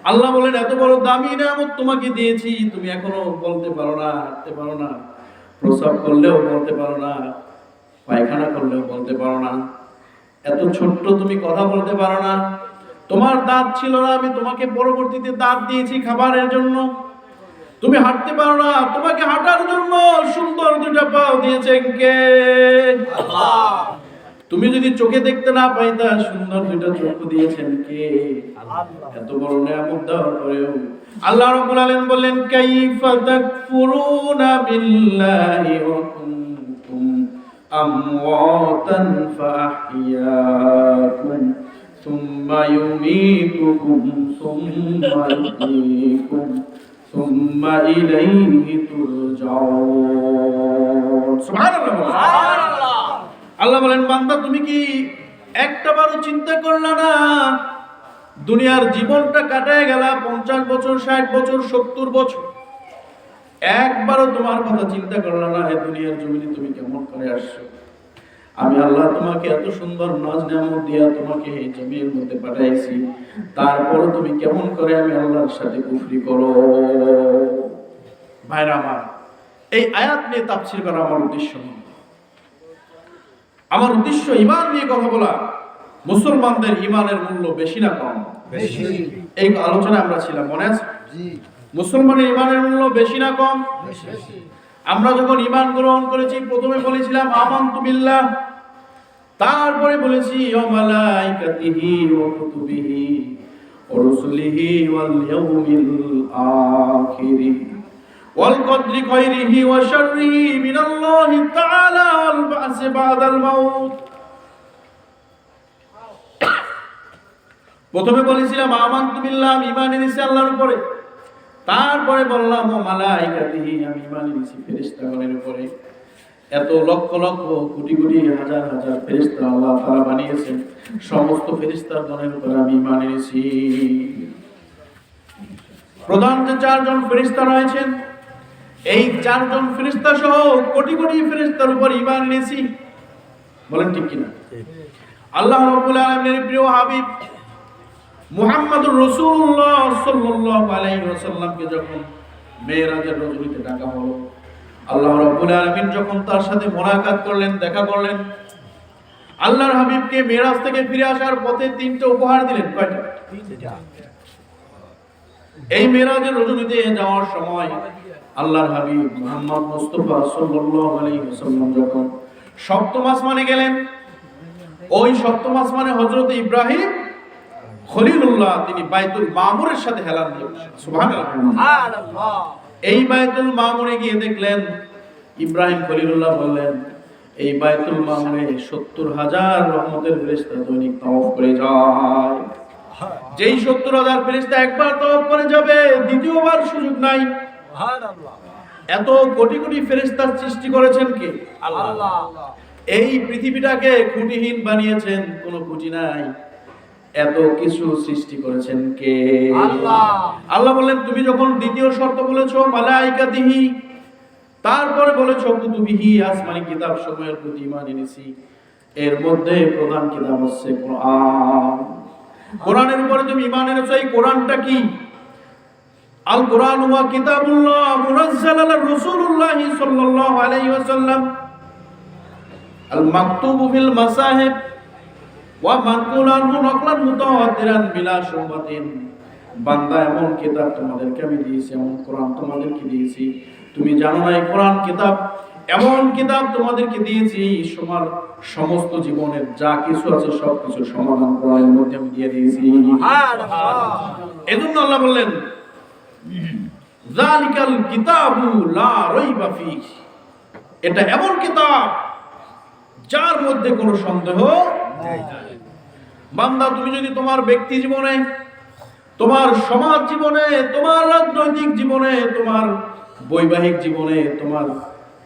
[SPEAKER 1] আল্লাহ বলেন এত বড় দামি নিয়ামত তোমাকে দিয়েছি, তুমি এখনো বলতে পারো না, হাঁটতে পারো না, প্রস্রাব করলেও বলতে পারো না, পায়খানা করলেও বলতে পারো না, এত ছোট্ট তুমি কথা বলতে পারো না। তোমার দাঁত ছিল না, আমি তোমাকে পরবর্তীতে দাঁত দিয়েছি খাবারের জন্য। তুমি হাঁটতে পারো না, তোমাকে হাঁটার জন্য সুন্দর দুটো পাও দিয়েছেন কে? আল্লাহ। তুমি যদি চোখে দেখতে না পাইতা, সুন্দর দুটো চোখ দিয়েছেন কে? আল্লাহ। এত বড় নিয়ামত দেওয়ার পরেও আল্লাহ রাব্বুল আলামিন বললেন, কাইফা তাকফুরুনা বিল্লাহি ওয়া কুনতুম আমওয়াতান ফাআহইয়াকুম সুম্মা ইউমীতুকুম সুম্মা ইহয়ীকুম সুম্মা ইলাইহি তুরজাউন। সুবহানাল্লাহ। আল্লাহ বলেন, বান্দা তুমি কি একটাবারও চিন্তা করলা না? দুনিয়ার জীবনটা কাটায় গেলা 50 বছর, 60 বছর, 70 বছর, একবারও তোমার কথা চিন্তা করলা না এই দুনিয়ার জমিনে তুমি কেমন করে আসছো? আমি আল্লাহ তোমাকে এত সুন্দর নাজ নিয়ামত দিয়া তোমাকে এই জমির মধ্যে পাঠাইছি, তারপরও তুমি কেমন করে আমি আল্লাহর সাথে কুফরি করো? ভাইরা আমার, এই আয়াত নিয়ে তাফসীর করা আমার উদ্দেশ্য নয়। আমার উদ্দেশ্য ঈমান নিয়ে কথা বলা। মুসলমানদের ঈমানের মূল্য বেশি না কম? বেশি। এই আলোচনা আমরা ছিলাম, মনে আছে? জি। মুসলমানের ঈমানের মূল্য বেশি না কম? বেশি। আমরা যখন ঈমান গ্রহণ করেছি, প্রথমে বলেছিলাম আমানতু বিল্লাহ, তারপরে বলেছি ওয়া মালাইকাতিহি ওয়া কুতুবিহি ওয়া রুসুলিহি ওয়াল ইয়াউমিল আখির ওয়াল কদরি খায়রিহি ওয়া শাররিহি মিনাল্লাহি তাআলা ওয়াল বা'সি বা'দাল মাউত। প্রথমে বলেছিলাম আমানতু বিল্লাহ, আমি ঈমান এনেছি আল্লাহর উপরে। তারপরে বললাম ওয়া মালাইকাতিহি, আমি ঈমান এনেছি ফেরেশতাগণের উপরে। এত লক্ষ লক্ষ কোটি কোটি হাজার হাজার ফেরেশতা আল্লাহ তাআলা বানিয়েছেন, সমস্ত ফেরেশতাগণের উপরে আমি ঈমান এনেছি। প্রধান যে 4 জন ফেরেশতা রয়েছেন, এই 4 জন ফেরেশতা সহ কোটি কোটি ফেরেশতার উপর ঈমান এনেছি, বলেন ঠিক কিনা? আল্লাহ রাব্বুল আলামিনের প্রিয় হাবিব মুহাম্মদুর রাসূলুল্লাহ সাল্লাল্লাহু আলাইহি ওয়াসাল্লামকে যখন মেরাজের রজনীতে ডাকা হলো, আল্লাহ রাব্বুল আলামিন যখন তার সাথে মুলাকাত করলেন, দেখা করলেন, আল্লাহর হাবিবকে মেরাজ থেকে ফিরে আসার পথে 3টা উপহার দিলেন। কয়টা? 3টা। এই মেরাজের রজনীতে যাওয়ার সময় আল্লাহর হাবিব মুহাম্মদ মুস্তাফা সাল্লাল্লাহু আলাইহি ওয়াসাল্লাম যখন সপ্তম আসমানে গেলেন, ওই সপ্তম আসমানে হযরত ইব্রাহিম খলিলুল্লাহ তিনি বাইতুল মামুরের সাথে হেলান দিলেন। সুবহানাল্লাহ। এই বাইতুল মামুরে গিয়ে দেখলেন, ইব্রাহিম খলিলুল্লাহ বললেন, এই বাইতুল মামুরে 70,000 রহমতের ফেরেশতা দৈনিক তাওয়াফ করে যায়। যেই 70,000 ফেরেশতা একবার তাওয়াফ করে যাবে, দ্বিতীয়বার সুযোগ নাই। সুবহানাল্লাহ। এত কোটি কোটি ফেরেশতার সৃষ্টি করেছেন কে? আল্লাহ। এই পৃথিবীটাকে খুঁটিহীন বানিয়েছেন, কোনো খুঁটি নাই। এত কিছু সৃষ্টি করেছেন কে? আল্লাহ। আল্লাহ বললেন, তুমি যখন দ্বিতীয় শর্ত বলেছো মালাইকাতিহি, তারপরে বলেছো কুতুবিহি, আসমানি কিতাব সমূহের প্রতি ঈমান এনেছি, এর মধ্যে প্রধান কিতাব হচ্ছে কোরআন। কোরআনের উপরে তুমি ঈমান এনেছো, এই কোরআনটা কি? আল কোরআন ওয়া কিতাবুল্লাহ মুনাজ্জাল আলা রাসূলুল্লাহ সাল্লাল্লাহু আলাইহি ওয়াসাল্লাম আল মাকতুবু ফিল মাসাহিব ওয়া মানকুলান নকলান মুতাওয়াতিরান বিলা শুবহাতিন। বান্দা, এমন কিতাব তোমাদেরকে আমি দিয়েছি, এমন কোরআন তোমাদেরকে দিয়েছি, তুমি জানো না এই কোরআন কিতাব এমন কিতাব তোমাদেরকে দিয়েছি, তোমার সমস্ত জীবনের যা কিছু আছে সবকিছু সমাধান কোরআনের মধ্যে আমি দিয়ে দিয়েছি। এজন্য আল্লাহ বললেন যালিকাল কিতাবু লা রাইবা ফীহি, এটা এমন কিতাব যার মধ্যে কোনো সন্দেহ নেই। বান্দা, তুমি যদি তোমার ব্যক্তি জীবনে, তোমার সমাজ জীবনে, তোমার রাজনৈতিক জীবনে, তোমার বৈবাহিক জীবনে, তোমার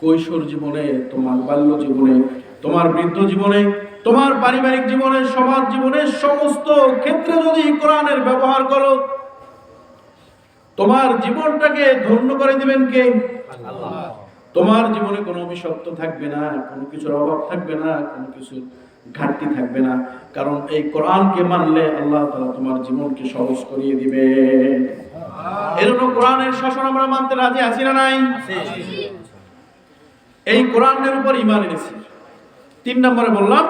[SPEAKER 1] কৈশোর জীবনে, তোমার বাল্য জীবনে, তোমার বৃদ্ধ জীবনে, তোমার পারিবারিক জীবনে, সমাজ জীবনে, সমস্ত ক্ষেত্রে যদি কোরআনের ব্যবহার করো, তোমার জীবনটাকে ধন্য করে দিবেন কে? আল্লাহ। তোমার জীবনে কোনো অভিশপ্ত থাকবে না, কোনো কিছুর অভাব থাকবে না, কোনো কিছু ঘাটতি থাকবে না, কারণ এই কোরআনকে মানলে আল্লাহ তাআলা তোমার জীবনকে সহজ করিয়ে দিবে। এজন্য কোরআনের শাসন আমরা মানতে রাজি আছি না নাই? এই কোরআনের উপর ঈমান এনেছি। 3 নম্বরে বললাম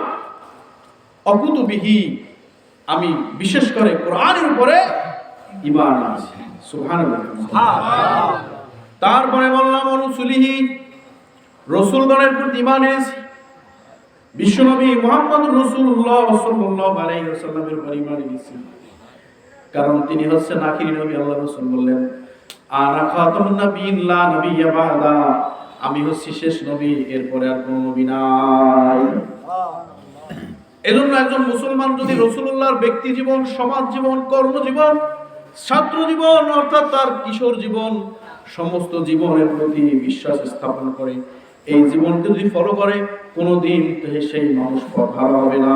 [SPEAKER 1] অকুতুবিহি, আমি বিশেষ করে কোরআনের উপরে ঈমান আনছি। সুবহানাল্লাহ। তারপরে বললাম রসুলিহি, রাসূলগণের প্রতি ঈমান এনেছি। বিশ্বনবী মুহাম্মদুর রাসূলুল্লাহ সাল্লাল্লাহু আলাইহি ওয়াসাল্লামের উপর ঈমান এনেছি, কারণ তিনি হচ্ছেন আখিরি নবী। আল্লাহ রাসূল বললেন আনা খাতামুন নাবিয়্যিন লা নাবিয়্যা বা'দা, আমি হচ্ছি শেষ নবী, এরপরে আর কোনো নবী নাই। এজন্য একজন মুসলমান যদি রাসূলুল্লাহর ব্যক্তি জীবন, সমাজ জীবন, কর্মজীবন, ছাত্র জীবন অর্থাৎ তার কিশোর জীবন, সমস্ত জীবনের প্রতি বিশ্বাস স্থাপন করে, এই জীবনকে যদি ফলো করে, কোনোদিন সেই মানুষ ভালো হবে না।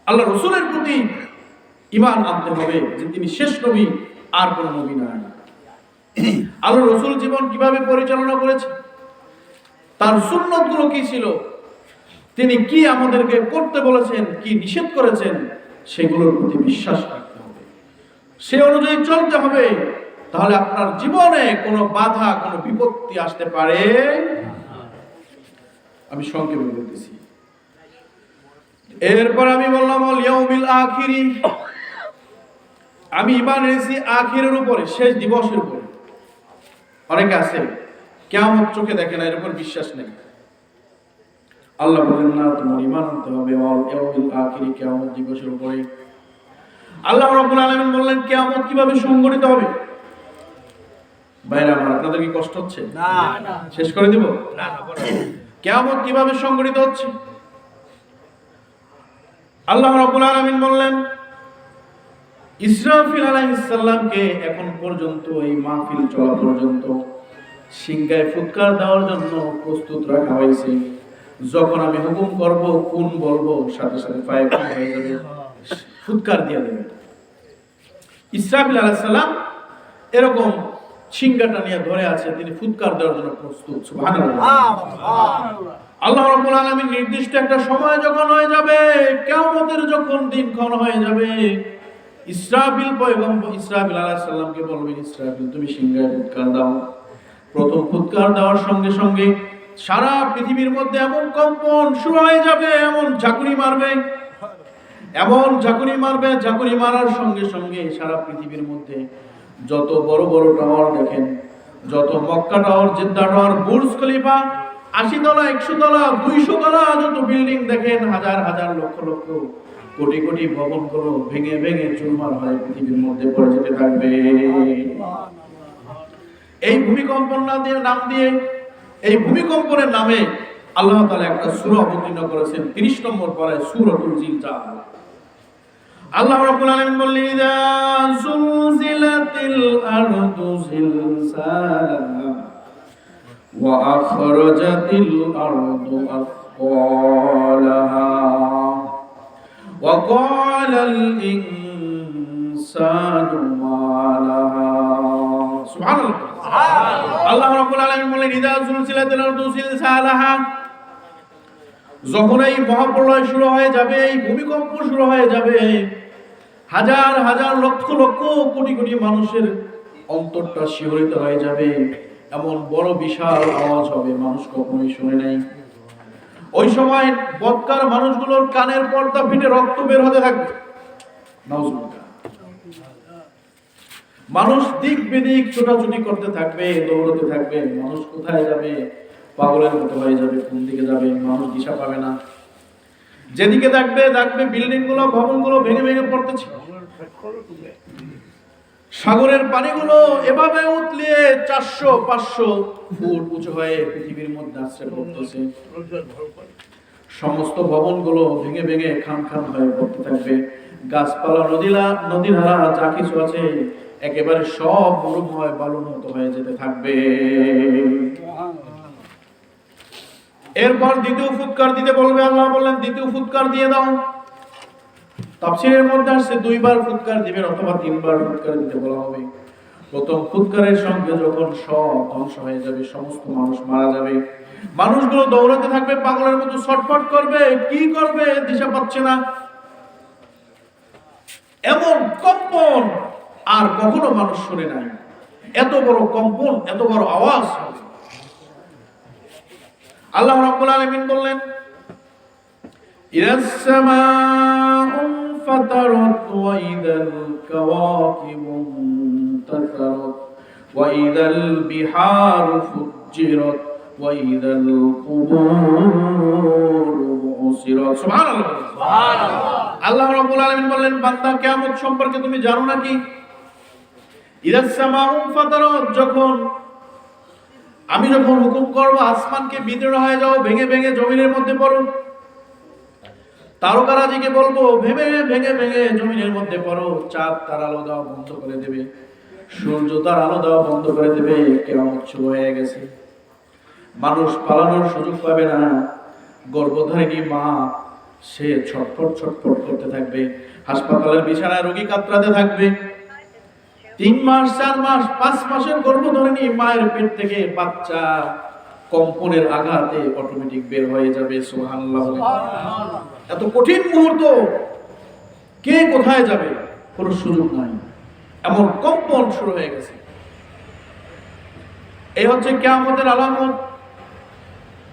[SPEAKER 1] আল্লাহ রাসূলের প্রতি ঈমান আনতে হবে যে তিনি শেষ নবী, আর কোন নবী নাই। আল্লাহ রাসূল জীবন কিভাবে পরিচালনা করেছে, তার সুন্নতগুলো কি ছিল, তিনি কি আমাদেরকে করতে বলেছেন, কি নিষেধ করেছেন, সেগুলোর প্রতি বিশ্বাস রাখতে হবে, সে অনুযায়ী চলতে হবে। তাহলে আপনার জীবনে কোনো বাধা, কোনো বিপত্তি আসতে পারে। আমি সংক্ষেপে বলতেছি। এরপর আমি বললাম আল ইয়াউমিল আখিরি, আমি ঈমান এনেছি আখিরের উপরে, শেষ দিবসের উপরে। অনেকে আছে কিয়ামত চোখে দেখে না, এর উপর বিশ্বাস নেই। আল্লাহ বলেন না, তোমার ঈমান আনতে হবে আল ইয়াউমিল আখিরি, কিয়ামত দিবসের উপরে। আল্লাহ রাব্বুল আলামিন বললেন কিয়ামত কিভাবে সংঘটিত হবে। ভাইরা আমার, আপনাদের কি কষ্ট হচ্ছে? না, শেষ করে দিব? না, কিয়ামত কিভাবে সংঘটিত হচ্ছে? আল্লাহ রাব্বুল আলামিন বললেন ইসরাফিল আলাইহিস সালামকে এখন পর্যন্ত, এই মাহফিল চলা পর্যন্ত সিংহায় ফুৎকার দেওয়ার জন্য প্রস্তুত রাখা হয়েছে। যখন আমি হুকুম করব, কোন বলবো, সাথে সাথে ফায়ার হয়ে যাবে, ফুৎকার দিয়ে দেবে। ইসরাফিল আলাইহিস সালাম এরকম সিংহাটা নিয়ে ধরে আছে, তিনি ফুৎকার দেওয়ার জন্য প্রস্তুত। সুবহানাল্লাহ। আল্লাহ রাব্বুল আলামিন নির্দিষ্ট একটা সময় যখন হয়ে যাবে, কিয়ামতের যখন দিনক্ষণ হয়ে যাবে, ইসরাফিল পয়গম্বর ইসরাফিল আলাইহিস সালামকে বলবেন, ইসরাফিল তুমি সিংহায় ফুৎকার দাও। প্রথম ফুৎকার দেওয়ার সঙ্গে সঙ্গে সারা পৃথিবীর মধ্যে এমন কম্পন শুরু হয়ে যাবে, এমন ঝাঁকুনি মারবে, এমন ঝাঁকুনি মারবে, ঝাঁকুনি মারার সঙ্গে সঙ্গে সারা পৃথিবীর মধ্যে যত বড় বড় টাওয়ার দেখেন, যত Mecca tower, Jeddah tower, Burj Khalifa, 80 তলা, 100 তলা, 200 তলা যত বিল্ডিং দেখেন, হাজার হাজার লক্ষ লক্ষ কোটি কোটি ভবনগুলো ভেঙে ভেঙে চুরমার হয়ে পৃথিবীর মধ্যে পড়ে যেতে থাকবে। এই ভূমিকম্পন নাম দিয়ে, এই ভূমিকম্পনের নামে আল্লাহ তাআলা একটা সূরা অবতীর্ণ করেছেন, 30 নম্বর পারায় সূরাতুল জিলজাল। আল্লাহ রাব্বুল আলামিন বললেন ইযা যুলজিলাতিল আরদু জিলজালাহা ওয়া আখরাজাতিল আরদু আথqalaha ওয়া ক্বালাল ইনসানু মা লাহা। সুবহানাল্লাহ। আল্লাহ রাব্বুল আলামিন বলেন ইযা যুলজিলাতিল আরদু জিলজালাহা, যখন এই মহাপ্রলয় শুরু হয়ে যাবে, এই ভূমিকম্প শুরু হয়ে যাবে, হাজার হাজার লক্ষ লক্ষ কোটি কোটি মানুষের অন্তরটা শিহরিত হয়ে যাবে, এমন বড় বিশাল আওয়াজ হবে মানুষ কখনোই শুনে নাই। ওই সময় বদকার মানুষগুলোর কানের পর্দা ফেটে রক্ত বের হতে থাকবে, নাউজুবিল্লাহ। মানুষ দিক বিদিক ছোটাছুটি করতে থাকবে, দৌড়তে থাকবে, মানুষ কোথায় যাবে পাগলের মতো হয়ে যাবে, কোন দিকে যাবে মানুষ দিশা পাবে না। যেদিকে দেখবে বিল্ডিং গুলো, ভবন গুলো ভেঙে ভেঙে পড়তেছে, সাগরের পানিগুলো এভাবে উতলিয়ে 400-500 ফুট উঁচু হয়ে পৃথিবীর মধ্যে আশ্রয় করতেছে। সমস্ত ভবনগুলো ভেঙে ভেঙে খান খান হয়ে পড়তে থাকবে। গাছপালা, নদীনালা যা কিছু আছে একেবারে সব মরুময় বালুর মতো হয়ে যেতে থাকবে। এরপর দ্বিতীয় ফুৎকার দিতে বলবে। আল্লাহ বললেন দ্বিতীয় ফুৎকার দিয়ে দাও। তাফসীরের মধ্যে আসছে 2 বার ফুৎকার দিবেন অথবা 3 বার ফুৎকার দিতে বলা হবে। প্রথম ফুৎকারের সঙ্গে যখন সব ধ্বংস হয়ে যাবে, সমস্ত মানুষ মারা যাবে, মানুষগুলো দৌড়াতে থাকবে, পাগলের মতো ছটফট করবে, কি করবে দিশা পাচ্ছে না। এমন কম্পন আর কখনো মানুষ শুনে নাই। এত বড় কম্পন, এত বড় আওয়াজ হবে। আল্লাহ রাব্বুল আলামিন বললেন ইরাস সামাউ ফাতারাত ওয়া ইদাল কাওয়াকিবু মুনতাসারাত ওয়া ইদাল বিহারু ফুজ্জিরাত ওয়া ইদাল কুবুরু বুসিরাত। সুবহানাল্লাহ, সুবহানাল্লাহ। আল্লাহ রাব্বুল আলামিন বললেন বান্দা কিয়ামত সম্পর্কে তুমি জানো নাকি? ইরাস সামাউ ফাতারাত, আমি যখন হুকুম করব আসমানকে বিদীর্ণ হয়ে যাও, ভেঙে ভেঙে জমিনের মধ্যে পড়ো, তারকারাজিকে বলবো ভেঙে ভেঙে ভেঙে জমিনের মধ্যে পড়ো, চাঁদ তার আলো দেওয়া বন্ধ করে দেবে, সূর্য তার আলো দেওয়া বন্ধ করে দেবে, কিয়ামত শুরু হয়ে গেছে। মানুষ পালানোর সুযোগ পাবে না। গর্ভধারিণী মা সে ছটফট ছটফট করতে থাকবে, হাসপাতালের বিছানায় রোগী কাতরাতে থাকবে। 3 মাস 4 মাস 5 মাসের গর্ভধারিণী মায়ের পেট থেকে বাচ্চা কম্পনের আঘাতে অটোমেটিক বের হয়ে যাবে। সুবহানাল্লাহ। এত কঠিন মুহূর্ত, কে কোথায় যাবে কোনো সুযোগ নাই, এমন কম্পন শুরু হয়ে গেছে। এই হচ্ছে কিয়ামতের আলামত।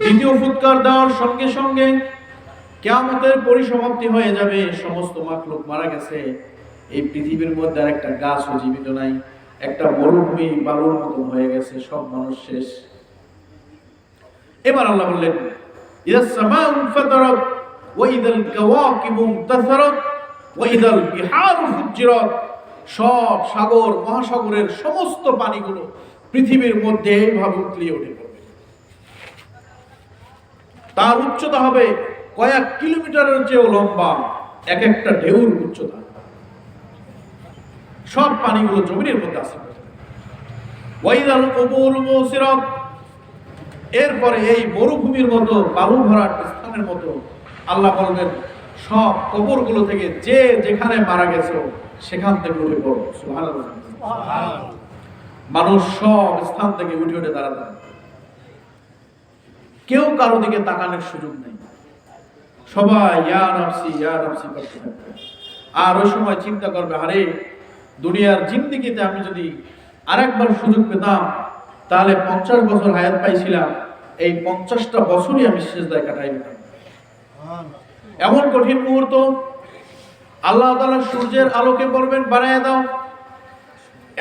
[SPEAKER 1] দ্বিতীয় ফুৎকার দেওয়ার সঙ্গে সঙ্গে কিয়ামতের পরিসমাপ্তি হয়ে যাবে। সমস্ত মাখলুক মারা গেছে। এই পৃথিবীর মধ্যে আর একটা গাছও জীবিত নাই, একটা মরুভূমি বালুর মতো হয়ে গেছে, সব মানুষ শেষ। এবার আল্লাহ বললেন ইদাস সামাউ ফাতারাত ওয়া ইদাল কাওয়াকিবু মুনতাসারাত ওয়া ইদাল বিহারু ফুজ্জিরাত। সব সাগর মহাসাগরের সমস্ত পানিগুলো পৃথিবীর মধ্যে এইভাবে উতলিয়ে উঠে পড়বে। তার উচ্চতা হবে কয়েক কিলোমিটারের চেয়েও লম্বা, এক একটা ঢেউর উচ্চতা। সব পানিগুলো জমিনের মধ্যে আসবে। ওয়াইদাল কুবুর মুসিরাত, এরপরে এই মরুভূমির মতো বালু ভরা স্থানের মতো আল্লাহ বলবেন সব কবরগুলো থেকে যে যেখানে মারা গেছে সেখান থেকে উঠে পড়ো। সুবহানাল্লাহ। মানুষ সব স্থান থেকে উঠে উঠে দাঁড়াতে, কেউ কারো দিকে তাকানোর সুযোগ নেই, সবাই ইয়া নাফসি করতে থাকবে। আর ওই সময় চিন্তা করবে, আরে দুনিয়ার জিন্দেগিতে আমি যদি আরেকবার সুযোগ পেতাম তাহলে 50 বছর হায়াত পাইছিলাম, এই 50টা বছরই আমি সিজদায় কাটাই দিতাম। এমন কঠিন মুহূর্ত। আল্লাহ তাআলা সূর্যের আলোকে বলবেন বাড়ায় দাও।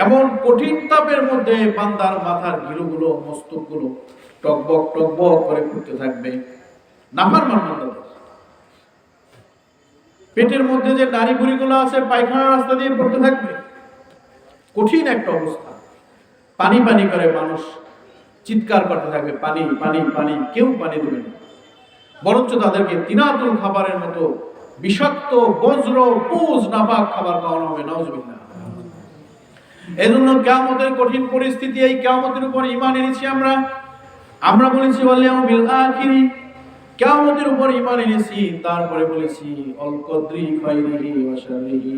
[SPEAKER 1] এমন কঠিন তাপের মধ্যে বান্দার মাথার গিলুগুলো, মস্তকগুলো টকবক টকবক করে ঘুরতে থাকবে। নাফরমান বান্দা, পেটের মধ্যে যে নাড়ি বুড়িগুলো আছে পায়খানার রাস্তা দিয়ে পড়তে থাকবে। কঠিন একটা অবস্থা। পানি পানি করে মানুষ চিৎকার করতে থাকবে, পানি পানি পানি, কেউ পানি দেবে না, বরঞ্চ তাদেরকে তিনাতুল খাবারের মতো বিষাক্ত বজ্র পুজ নাপাক খাবার খাওয়ানো হবে। নাউজুবিল্লাহ। এজন্য কিয়ামতের কঠিন পরিস্থিতি, এই কিয়ামতের উপর ঈমান এনেছি আমরা বলেছি ওয়াল ইয়াউমিল আখির, কিয়ামতের উপর ঈমান এনেছি, তারপরে বলেছি আল কদরি খাইরিহি ওয়া শাররিহি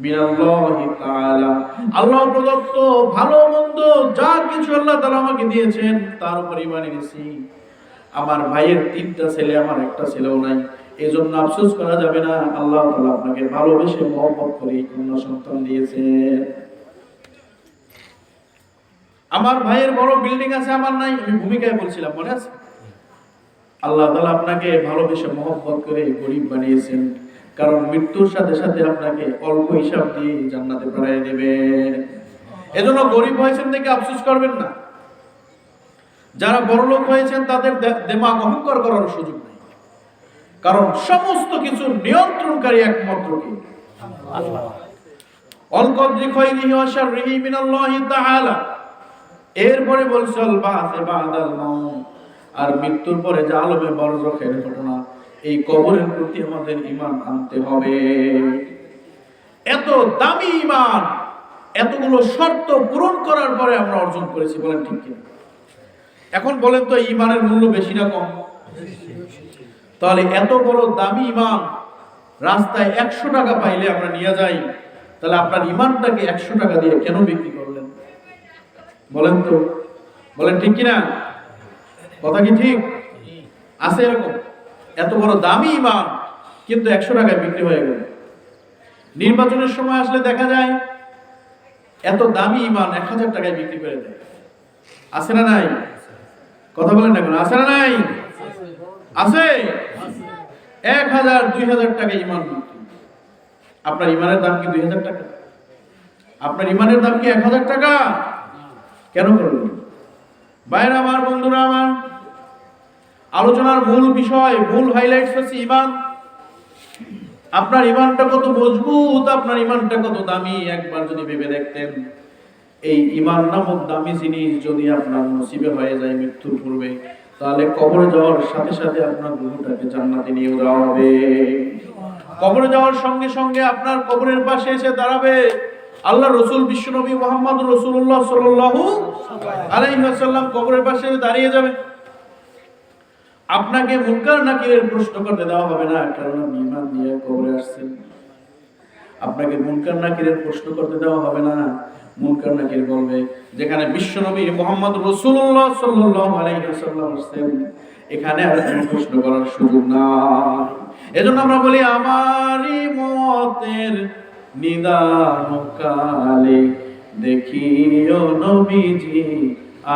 [SPEAKER 1] মিনাল্লাহি তাআলা, আল্লাহ প্রদত্ত ভালো মন্দ যা কিছু আল্লাহ তাআলা আমাকে দিয়েছেন তার উপর ঈমান এনেছি। আমার ভাইয়ের 3টা ছেলে, আমার একটা ছেলেও নাই, এই জন্য আফসোস করা যাবে না, আল্লাহ তাআলা আপনাকে ভালোবেসে মহব্বত করে কন্যা সন্তান দিয়েছেন। আমার ভাইয়ের বড় বিল্ডিং আছে, আমার নাই, আমি ভূমিকায় বলছিলাম, মনে আছে? আল্লাহ তাআলা আপনাকে ভালোবেসে মহব্বত করে গরিব বানিয়েছেন, কারণ মৃত্যুর সাথে সাথে আপনাকে অল্প হিসাব দিয়ে জান্নাতে পাঠিয়ে দেবেন। এজন্য গরিব হয়েছেন দেখে আফসোস করবেন না। যারা বড়লোক হয়েছেন তাদের দিমাগ অহংকার করার সুযোগ নেই, কারণ সমস্ত কিছু নিয়ন্ত্রণকারী একমাত্র কে? আল্লাহ। অল কদরি খায়রিহি ওয়া শাররিহি মিনাল্লাহি তাআলা। এরপরে বলছে আল বাসে বাদাল মাউত, আর মৃত্যুর পরে যে আলমে বরজখের ঘটনা, এই কবরের প্রতি আমাদের ঈমান আনতে হবে। এত দামি ঈমান এতগুলো শর্ত পূরণ করার পরে আমরা অর্জন করেছি, বলেন ঠিক কিনা? এখন বলেন তো ঈমানের মূল্য বেশি না কম? তাহলে এত বড় দামি ঈমান রাস্তায় 100 টাকা পাইলে আমরা নিয়ে যাই, তাহলে আপনার ঈমানটাকে 100 টাকা দিয়ে কেন বিক্রি করলেন? বলেন তো, বলেন ঠিক কিনা? কথা কি ঠিক আছে? এরকম এত বড় দামি ঈমান কিন্তু 100 টাকায় বিক্রি হয়ে গেল। নির্বাচনের সময় আসলে দেখা যায় এত দামি ঈমান 1000 টাকায় বিক্রি করে দেয়। আছে না নাই? কথা বলেন না কেন? আছে না নাই? আছে। 1000 2000 টাকা ঈমান বিক্রি। আপনার ঈমানের দাম কি 2000 টাকা? আপনার ঈমানের দাম কি 1000 টাকা? কেন করলেন? ভাইরা আমার, বন্ধুরা আমার, আলোচনার মূল বিষয়, মূল হাইলাইটস হচ্ছে ঈমান। আপনার ঈমানটা কত মজবুত, আপনার ঈমানটা কত দামি একবার যদি ভেবে দেখতেন। এই ঈমান নামক দামি জিনিস যদি আপনার নসিবে হয়ে যায় মৃত্যুর পূর্বে, তাহলে কবরে যাওয়ার সাথে সাথে আপনার রূহটাকে জান্নাতে নিয়ে যাওয়া হবে। কবরে যাওয়ার সঙ্গে সঙ্গে আপনার কবরের পাশে এসে দাঁড়াবে আল্লাহ রসুল বিশ্বনবী মুহাম্মদ রাসূলুল্লাহ সাল্লাল্লাহু আলাইহি ওয়াসাল্লাম। কবরের পাশে দাঁড়িয়ে যাবে, আপনাকে মুনকার নাকিরের প্রশ্ন করতে দেওয়া হবে না, কারণ আপনি ঈমান নিয়ে কবরে আসছেন। আপনাকে মুনকার নাকিরের প্রশ্ন করতে দেওয়া হবে না। মুনকার নাকির বলবে, যেখানে বিশ্বনবী মুহাম্মদ রাসূলুল্লাহ সাল্লাল্লাহু আলাইহি ওয়াসাল্লাম আসছেন, এখানে আর কোনো প্রশ্ন করার সুযোগ নাই। এজন্য আমরা বলি, আমারই মতের নিদান কালে দেখিও নবীজি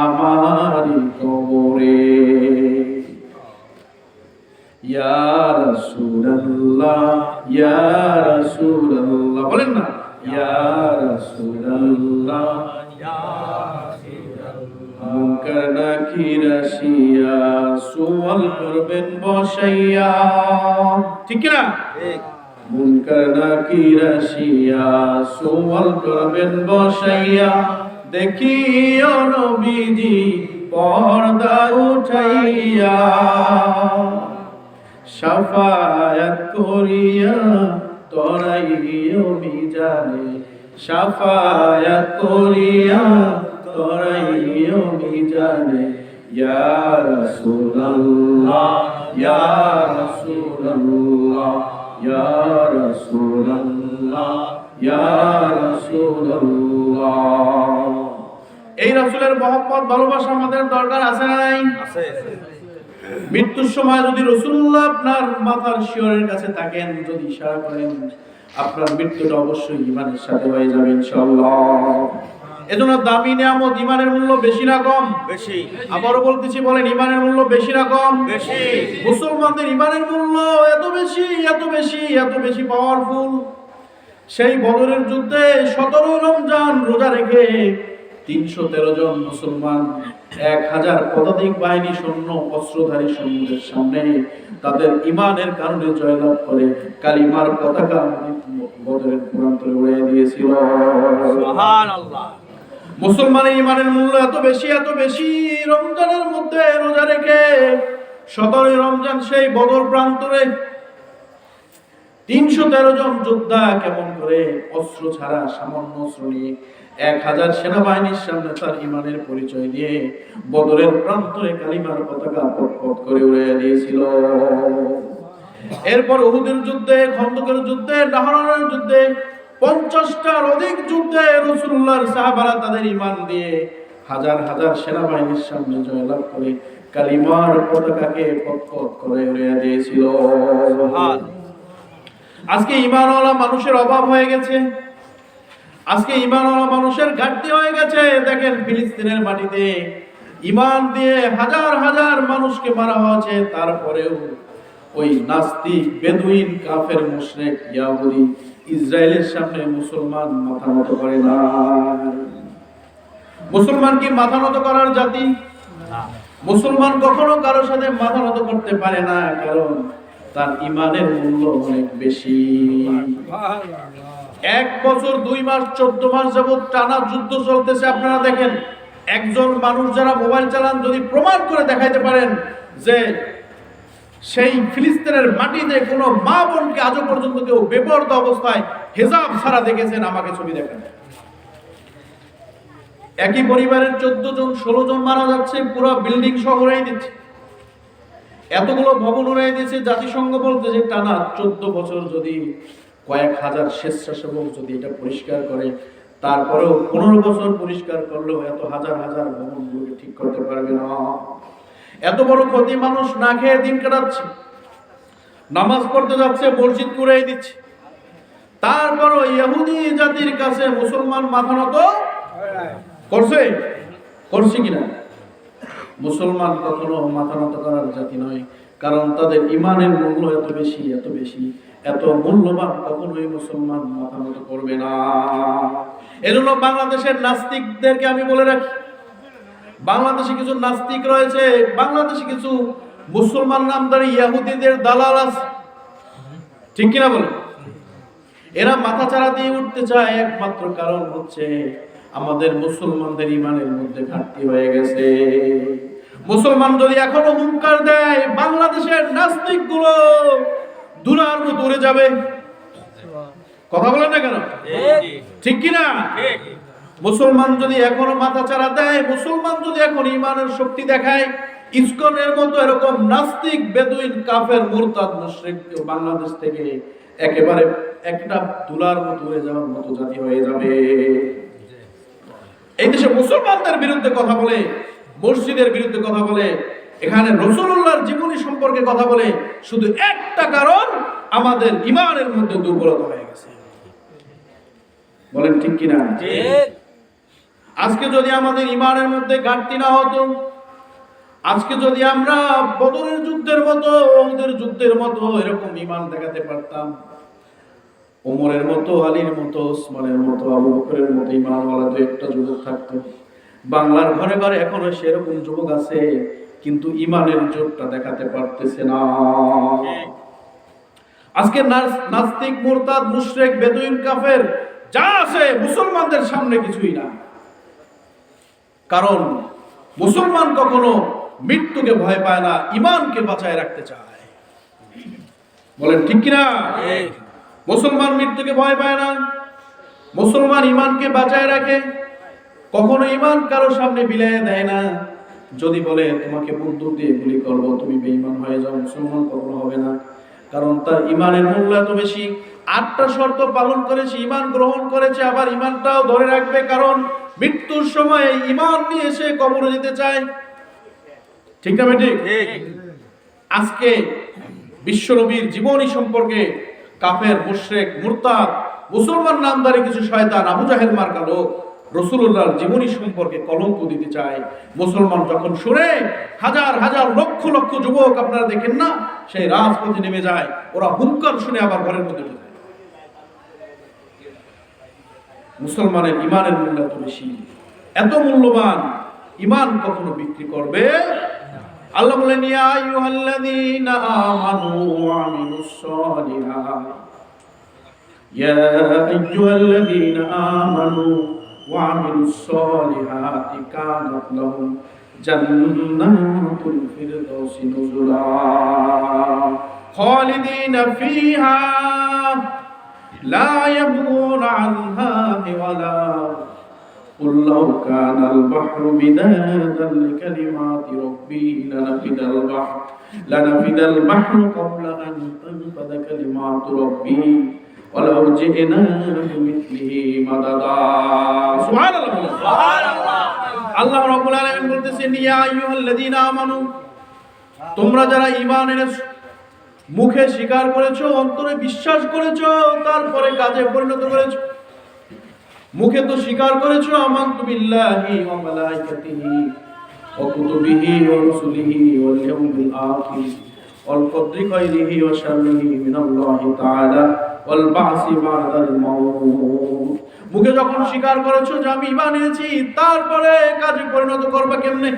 [SPEAKER 1] আমারই কবরে। ইয়া রাসূলুল্লাহ, ইয়া রাসূলুল্লাহ, বলেন না? ইয়া রাসূলুল্লাহ, ইয়া রাসূলুল্লাহ। মুনকার নাকির আসিয়া সুয়াল করবেন বসাইয়া, ঠিক কি না? ঠিক। মুনকার নাকির আসিয়া সুয়াল করবেন বসাইয়া, দেখিও নবীজি পর্দা উঠাইয়া, শাফায়াত করিয়া তরাইও মিজানে, শাফায়াত করিয়া তরাইও মিজানে। ইয়া রাসূলুল্লাহ, ইয়া রাসূলুল্লাহ, ইয়া রাসূলুল্লাহ, ইয়া রাসূলুল্লাহ। এই রাসূলের মহব্বত ভালোবাসা আমাদের দরকার আছে না নাই? আছে। মৃত্যুর সময় যদি রাসূলুল্লাহ আপনার মাথার শিয়রের কাছে থাকেন, যদি ইশারা করেন, আপনার মৃত্যুটা অবশ্যই ঈমানের সাথে হয়ে যাবে ইনশাআল্লাহ। এজন্য দামি নিয়ামত, ঈমানের মূল্য বেশি না কম? বেশি। আবারও বলতেছি, বলেন ঈমানের মূল্য বেশি না কম? বেশি। মুসলমানদের ঈমানের মূল্য এত বেশি, এত বেশি, এত বেশি পাওয়ারফুল। সেই বদরের যুদ্ধে 17 রমজান রোজা রেখে 313 জন মুসলমান 1000 পদাতিক বাহিনী সৈন্য অস্ত্রধারী সৈন্যদের সামনে তাদের ঈমানের কারণে জয়লাভ করে কালিমার পতাকা বদরের প্রান্তরে উড়িয়ে দিয়েছিল। সুবহানাল্লাহ। মুসলমানের ঈমানের মূল্য এত বেশি, এত বেশি। রমজানের মধ্যে রোজা রেখে 17 রমজান সেই বদর প্রান্তরে 313 জন যোদ্ধা কেমন করে অস্ত্র ছাড়া, সামান্য অস্ত্র নিয়ে 1000 সেনাবাহিনীর সামনে তার ঈমানের পরিচয় দিয়ে বদরের প্রান্তরে কালিমার পতাকা পথ করে উড়িয়ে দিয়েছিল। এরপর উহুদের যুদ্ধে, খন্দকের যুদ্ধে, নাহরানের যুদ্ধে, 50টার অধিক যুদ্ধে রাসূলুল্লাহর সাহাবারা তাদের ঈমান দিয়ে হাজার হাজার সেনাবাহিনীর সামনে জয়লাভ করে কালিমার পতাকাকে পতপত করে উড়িয়ে দিয়েছিল। আজকে ঈমানওয়ালা মানুষের অভাব হয়ে গেছে, আজকে ঈমানওয়ালা মানুষের ঘাটতি হয়ে গেছে। দেখেন ফিলিস্তিনের মাটিতে ঈমান দিয়ে হাজার হাজার মানুষকে মারা হয়েছে, তারপরেও ওই নাস্তিক বেদুইন কাফের মুশরিক ইহুদি ইসরায়েলের সামনে মুসলমান মাথা নত করে না। মুসলমান কি মাথা নত করার জাতি? মুসলমান কখনো কারোর সাথে মাথা নত করতে পারে না, কারণ তার ঈমানের মূল্য অনেক বেশি। 1 বছর 2 মাস 14 মাস যাবত টানা যুদ্ধ চলতেছে। আপনারা দেখেন, একজন মানুষ যারা মোবাইল চালান যদি প্রমাণ করে দেখাইতে পারেন যে সেই ফিলিস্তিনের মাটিতে কোনো মা বোনকে আজও পর্যন্ত কেউ বেপরদা অবস্থায় হিজাব ছাড়া দেখেছেন, আমাকে ছবি দেখান। একই পরিবারের 14 জন 16 জন মারা যাচ্ছে, পুরো বিল্ডিং সহ উড়াই দিচ্ছে, এতগুলো ভবন উড়াই দিয়েছে। জাতিসংঘ বলতে যে টানা 14 বছর যদি কয়েক হাজার স্বেচ্ছাসেবক যদি এটা পরিষ্কার করে, তারপরেও 15 বছর পরিষ্কার করলেও এত হাজার হাজার ভবনগুলোকে ঠিক করতে পারবে না। এত বড় ক্ষতি, মানুষ না খেয়ে দিন কাটাচ্ছে, নামাজ পড়তে যাচ্ছে, মসজিদ উড়াই দিচ্ছে, তারপরও ইহুদি জাতির কাছে মুসলমান মাথা নত করছে? করছে কিনা? মুসলমান কখনো মাথা নত করার জাতি নয়, কারণ তাদের ঈমানের মূল্য এত বেশি, এত বেশি, এত মূল্যবান, কখনোই মুসলমান মাথা নত করবে না। এজন্য বাংলাদেশের নাস্তিকদেরকে আমি বলে রাখি, বাংলাদেশে কিছু নাস্তিক রয়েছে, বাংলাদেশে কিছু মুসলমান নামধারী ইহুদিদের দালাল আছে, ঠিক কিনা বলে? এরা মাথা চাড়া দিয়ে উঠতে চায়, একমাত্র কারণ হচ্ছে আমাদের মুসলমানদের ঈমানের মধ্যে ঘাটতি হয়ে গেছে। মুসলমান যদি এখনো হুঙ্কার দেয়, বাংলাদেশের নাস্তিক গুলো দুলার মতো উড়ে যাবে। কথা বলেন না কেন? ঠিক কিনা? মুসলমান যদি এখনো মাথা চাড়া দেয়, মুসলমান যদি এখন ঈমানের শক্তি দেখায়, ইসকনের মতো এরকম নাস্তিক বেদুইন কাফের মুরতাদ মুশরিক বাংলাদেশ থেকে একেবারে একটা দুলার মতো উড়ে যাওয়ার মতো জাতি হয়ে যাবে। এই দেশে মুসলমানদের বিরুদ্ধে কথা বলে, মসজিদের বিরুদ্ধে কথা বলে, এখানে রাসূলুল্লাহর জীবনী সম্পর্কে কথা বলে, শুধু একটা কারণ, আমাদের ঈমানের মধ্যে দুর্বলতা হয়ে গেছে। বলেন ঠিক কিনা? ঠিক। আজকে যদি আমাদের ঈমানের মধ্যে ঘাটতি না হতো, আজকে যদি আমরা বদরের যুদ্ধের মতো, উহুদের যুদ্ধের মতো এরকম ঈমান দেখাতে পারতাম, ওমরের মতো, আলীর মতো, ওসমানের মতো, আবু বকরের মতো ঈমানওয়ালা দু একটা যুবক থাকতো। বাংলার ঘরে ঘরে এখনো সেরকম যুবক আছে, কিন্তু ঈমানের জোরটা দেখাতে পারতেছে না। আজকে নাস্তিক, মুরতাদ, মুশরিক, বেদুইন, কাফের যা আছে মুসলমানদের সামনে কিছুই না। কারণ মুসলমান কখনো মৃত্যুকে ভয় পায় না, ঈমানকে বাঁচায় রাখতে চায়। বলেন ঠিক কিনা? মুসলমান মৃত্যুকে ভয় পায় না, মুসলমান ঈমানকে বাঁচায় রাখে, কখনো ঈমান কারো সামনে বিলায় দেয় না। যদি বলে তোমাকে বন্দুক দিয়ে গুলি করবো, তুমি বেঈমান হয়ে যাও, মুসলমান কখনো হবে না, কারণ তার ঈমানের মূল্য এত বেশি। 8টা শর্ত পালন করেছে, ঈমান গ্রহণ করেছে, আবার ঈমানটাও ধরে রাখবে, কারণ মৃত্যুর সময় ঈমান নিয়ে এসে কবরে যেতে চায়। ঠিক না বেঠিক? আজকে বিশ্বনবীর জীবনী সম্পর্কে কাফের, মুশরিক, মুরতাদ, মুসলমান নামধারী কিছু শয়তান, আবু জাহেল মার্কা লোক রাসূলুল্লাহর জীবনী সম্পর্কে কলঙ্ক দিতে চায়। মুসলমান যখন শুনে, হাজার হাজার লক্ষ লক্ষ যুবক আপনারা দেখেন না, সেই রাজপথে নেমে যায়, ওরা হুঙ্কার শুনে আবার ঘরের মধ্যে ঢুকে যায়। মুসলমানের ঈমানের মূল্য এত বেশি, এত মূল্যবান, ঈমান কখনো বিক্রি করবে? আল্লাহ বলেন, ইয়া আইয়ুহাল্লাযীনা আমানু ওয়া আমিলুস সালিহাত, ইয়া আইয়ুহাল্লাযীনা আমানু ওয়া আমিলুস সালিহাতি কানাত লাহুম জান্নাতুল ফিরদাউসি নুজুলা খালিদিনা ফিহা লা ইয়াবগুনা আনহা হিওয়ালা قل لو كان البحر مدادا لكلمات ربي لنفد البحر قبل أن تنفد كلمات ربي ولو جئنا بمثله مددا. سبحان الله. আল্লাহ রাব্বুল আলামিন বলতেছেন ইয়া আইয়ুহাল্লাযীনা আমানু, তোমরা যারা ঈমান এনেছো, মুখে স্বীকার করেছো, অন্তরে বিশ্বাস করেছো, তারপরে কাজে পরিণত করেছো। মুখে তো স্বীকার করেছো আমানতু বিল্লাহি ওয়া মালাইকাতিহি ওয়া কুতুবিহি ওয়া রুসুলিহি ওয়াল ইয়াউমিল আখির ওয়াল কদরি খাইরিহি ওয়া শাররিহি মিনাল্লাহি তাআলা ওয়াল বা'সি বা'দাল মাউত। মুখে যখন স্বীকার করেছো যে আমি ঈমান এনেছি, তারপরে কাজে পরিণত করবে কেমনে?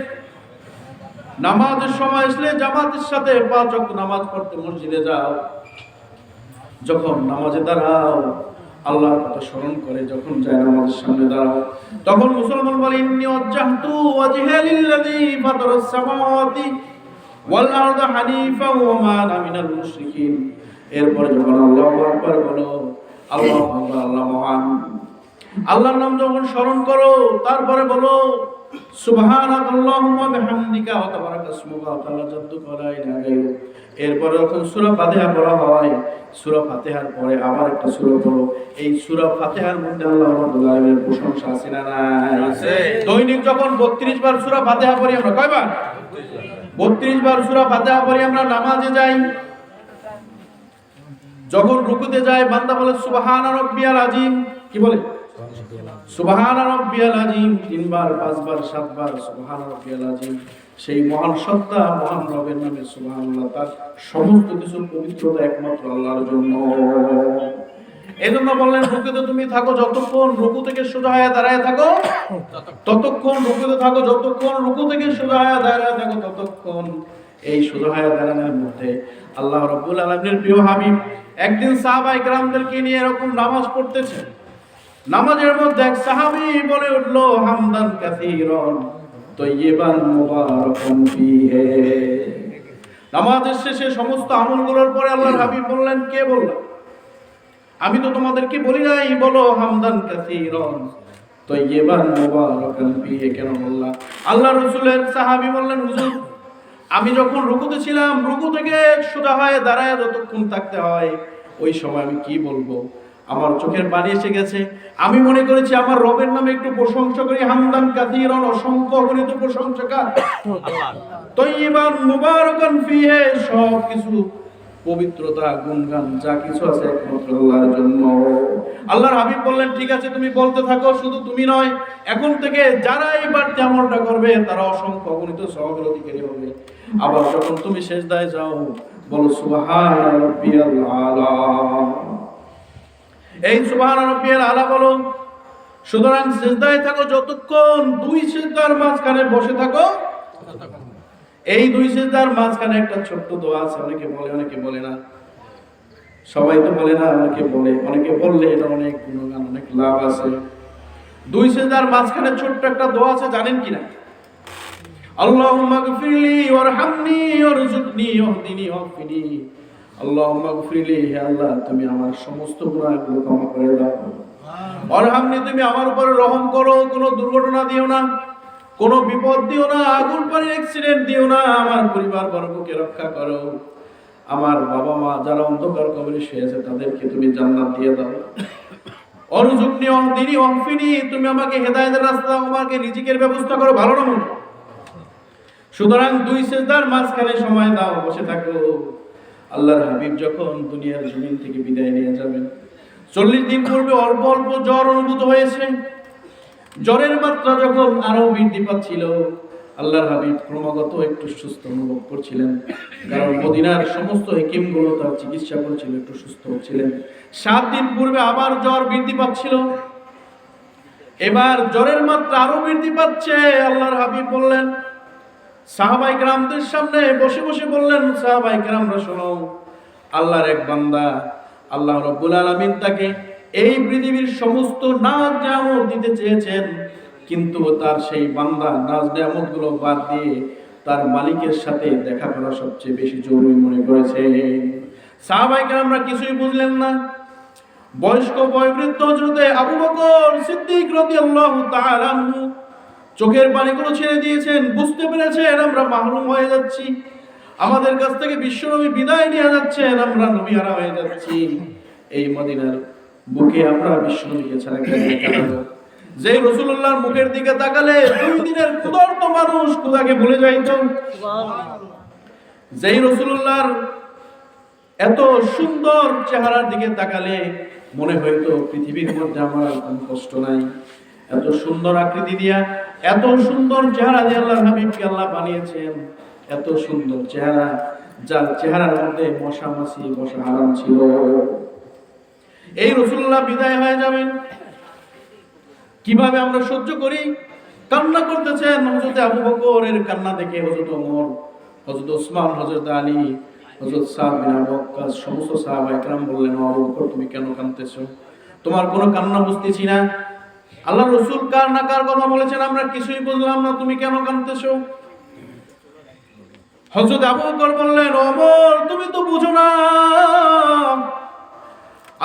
[SPEAKER 1] নামাজের সময় আসলে জামাতের সাথে 5 ওয়াক্ত নামাজ পড়তে মসজিদে যাও। যখন নামাজে দাঁড়াও আল্লাহর কথা স্মরণ করে, যখন যায় নামাজের সামনে দাঁড়াও, তখন মুসলমান বলে ইন্নী ওয়াজ্জাহতু ওয়াজহিয়া লিল্লাযী ফাতারাস সামাওয়াতি ওয়াল আরদা হানিফা ওয়া মা আনা মিনাল মুশরিকিন। এরপরে যখন আল্লাহু আকবার বলো, আল্লাহু আকবার, আল্লাহ মহান, আল্লাহর নাম যখন স্মরণ করো, তারপরে বলো সুবহানাল্লাহুম্মা বিহামদিকা ওয়া তাবারাকা ইসমুকা ওয়া তাআলা জাদ্দুকা ওয়া লা ইলাহা গায়রুক। এরপরে যখন সূরা ফাতিহা পড়া হয়, সূরা ফাতিহার পরে আবার একটা সূরা পড়ো। এই সূরা ফাতিহার মধ্যে আল্লাহ রাব্বুল আলামিনের প্রশংসা আছে না নাই? আছে। দৈনিক যখন 32 বার সূরা ফাতিহা পড়ি আমরা, কয়বার? 32 বার সূরা ফাতিহা পড়ি আমরা নামাজে যাই। যখন রুকুতে যায় বান্দা বলে সুবহানা রাব্বিয়াল আযীম। কি বলে? সুবহানা রাব্বিয়াল আযীম। 3 বার, 5 বার, 7 বার সুবহানা রাব্বিয়াল আযীম। সেই মহান সত্তা, মহান রবের নামে সুবহানাল্লাহ, তার সমস্ত কিছু পবিত্রতা একমাত্র আল্লাহর জন্য। এজন্য বললেন রুকুতে তুমি থাকো যতক্ষণ, রুকু থেকে সোজা হয়ে দাঁড়ায় থাকো ততক্ষণ, রুকুতে থাকো যতক্ষণ, রুকু থেকে সোজা হয়ে দাঁড়ায় থাকো ততক্ষণ। এই সোজা হয়ে দাঁড়ানোর মধ্যে আল্লাহ রাব্বুল আলামিনের প্রিয় হাবিব একদিন সাহাবায়ে কেরামদেরকে নিয়ে এরকম নামাজ পড়তেছেন। নামাজের মধ্যে এক সাহাবী বলে উঠলো হামদান কাসীরান তাইয়িবান মুবারাকান ফীহি। নামাজের শেষে সমস্ত আমলগুলোর পরে আল্লাহর হাবিব বললেন, কে বলল? আমি তো তোমাদেরকে বলি নাই বলো হামদান কাসীরান তাইয়িবান মুবারাকান ফীহি, কেন বললা? আল্লাহ রাসূলের সাহাবী বললেন, হুজুর আমি যখন রুকুতে ছিলাম, রুকু থেকে সোজা হয়ে দাঁড়ায় যতক্ষণ থাকতে হয়, ওই সময় আমি কি বলবো? আমার চোখের পানি এসে গেছে। আমি মনে করেছি আমার রবের নামে একটু প্রশংসা করি, হামদান কাসীরান, অসংখ্য অগণিত প্রশংসা কার? আল্লাহ। তাইয়িবান মুবারাকান ফীহি, সব কিছু পবিত্রতা, গুণগান যা কিছু আছে একমাত্র আল্লাহর জন্য। আল্লাহর হাবিব বললেন, ঠিক আছে তুমি বলতে থাকো, শুধু তুমি নয়, এখন থেকে যারা এবার তেমনটা করবে তারা অসংখ্য অগণিত সওয়াবের অধিকারী হবে। আবার যখন তুমি সিজদায় যাও বলো সুবহানা রাব্বিয়াল আলা। এই সুবহান রাব্বিয়াল আলা বলো। সুতরাং সিজদায় থাকো যতক্ষণ, 2 সিজদার মাঝখানে বসে থাকো। এই 2 সিজদার মাঝখানে একটা ছোট্ট দোয়া আছে, অনেকে বলে অনেকে বলে না। সবাই তো বলে না, অনেকে বলে, অনেকে বললে এটা অনেক গুণগান, অনেক লাভ আছে। 2 সিজদার মাঝখানে ছোট্ট একটা দোয়া আছে, জানেন কিনা? আল্লাহুম্মা গফিরলি ওয়ারহামনি ওয়ারযুকনি ওয়াহদিনি ওয়াফিনি। আল্লাহুম্মা গফিরলি, হে আল্লাহ তুমি আমার সমস্ত গুনাহগুলো ক্ষমা করে দাও। ওয়ারহামনি, তুমি আমার উপরে রহম করো, কোনো দুর্ঘটনা দিও না, কোনো বিপদ দিও না, আগুন পানির অ্যাক্সিডেন্ট দিও না, আমার পরিবার বর্গকে রক্ষা করো। আমার বাবা মা যারা অন্ধকার কবরে শুয়ে আছে তাদেরকে তুমি জান্নাত দিয়ে দাও। ওয়ারযুকনি ওয়াহদিনি ওয়াফিনি, তুমি আমাকে হেদায়েতের রাস্তা, আমাকে রিজিকের ব্যবস্থা করো, ভালো না মন্দ। সুতরাং 2 সিজদার মাঝখানে সময় দাও, বসে থাকো। আল্লাহর হাবিব যখন দুনিয়ার জমিন থেকে বিদায় নিয়ে যাবেন, 40 দিন পূর্বে অল্প অল্প জ্বর অনুভূত হয়েছে। জ্বরের মাত্রা যখন আরো বৃদ্ধি পাচ্ছিল, আল্লাহর হাবিব ক্রমাগত একটু সুস্থ অনুভব করছিলেন, কারণ মদিনার সমস্ত হাকিমগুলো তার চিকিৎসা করছিল, একটু সুস্থ হচ্ছিলেন। 7 দিন পূর্বে আবার জ্বর বৃদ্ধি পাচ্ছিল, এবার জ্বরের মাত্রা আরো বৃদ্ধি পাচ্ছে। আল্লাহর হাবিব বললেন, সাহাবায়ে কেরামদের সামনে বসে বসে বললেন, সাহাবায়ে কেরামরা শোনো, আল্লাহর এক বান্দা, আল্লাহ রাব্বুল আলামিন তাকে এই পৃথিবীর সমস্ত নাজ নিয়ামত দিতে চেয়েছেন, কিন্তু তার সেই বান্দা নাজ নিয়ামতগুলো বাদ দিয়ে তার মালিকের সাথে দেখা করা সবচেয়ে বেশি জরুরি মনে করেছে। সাহাবায়ে কেরামরা কিছুই বুঝলেন না। বয়স্ক বয়োবৃদ্ধ হযরতে আবু বকর সিদ্দিক রাদিয়াল্লাহু তাআলা আনহু চোখের পানিগুলো ছেড়ে দিয়েছেন, বুঝতে পেরেছেন আমরা মাহরুম হয়ে যাচ্ছি, আমাদের কাছ থেকে বিশ্বনবী বিদায় নিয়ে যাচ্ছেন, আমরা নবী হারা হয়ে যাচ্ছি। এই মদিনার বুকে আমরা বিশ্বনবীকে ছাড়া কেমনে কাটাবো? যেই রাসূলুল্লাহর মুখের দিকে তাকালে 2 দিনের ক্ষুধার্ত মানুষ ক্ষুধাকে ভুলে যাইত। যেই রাসূলুল্লাহর এত সুন্দর চেহারার দিকে তাকালে মনে হইতো পৃথিবীর মধ্যে আমার কোনো কষ্ট নাই। এত সুন্দর আকৃতি দিয়া, এত সুন্দর চেহারা দিয়ে আল্লাহর হাবিবকে আল্লাহ বানিয়েছেন। এত সুন্দর চেহারা, যার চেহারার মধ্যে মশা মাছি বসা হারাম ছিল। এই রাসূলুল্লাহ বিদায় হয়ে যাবেন, কিভাবে আমরা সহ্য করি? কান্না করতেছেন। হযরত আবু বকরের কান্না দেখে হযরত ওমর, হযরত ওসমান, হযরত আলী, হযরত সাদ বিন আবু ওয়াক্কাস সমস্ত সাহাবায়ে কেরাম বললেন, আবু বকর তুমি কেন কাঁদতেছো? তোমার কোনো কান্না বুঝতেছি না। আল্লাহর রাসূল কার না কার কথা বলেছেন আমরা কিছুই বুঝলাম না, তুমি কেন কাঁদতেছো? হযরত আবু বকর বললেন, ওমর তুমি তো বুঝো না,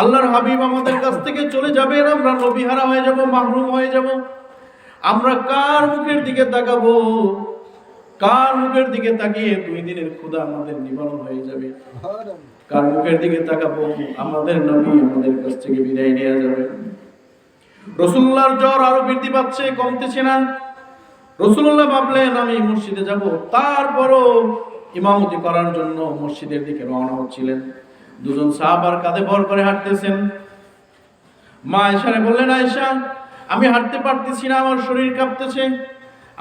[SPEAKER 1] আল্লাহর হাবিব আমাদের কাছ থেকে চলে যাবেন, আমরা নবীহারা হয়ে যাব, মাহরুম হয়ে যাব। আমরা কার মুখের দিকে তাকাবো? কার মুখের দিকে তাকিয়ে 2 দিনের ক্ষুধা আমাদের নিবারণ হয়ে যাবে? কার মুখের দিকে তাকাবো? আমাদের নবী আমাদের কাছ থেকে বিদায় নিয়ে যাবে। রাসূলুল্লাহর জ্বর আরো বৃদ্ধি পাচ্ছে, কমতেছে না। রাসূলুল্লাহ ভাবলেন আমি মসজিদে যাব, তারপরও ইমামতি করার জন্য মসজিদের দিকে রওনা হচ্ছিলেন। 2 জন সাহাবার কাঁধে ভর করে হাঁটতেছেন। মা আয়েশারে বললেন, আয়েশা আমি হাঁটতে পারতেছি না, আমার শরীর কাঁপতেছে,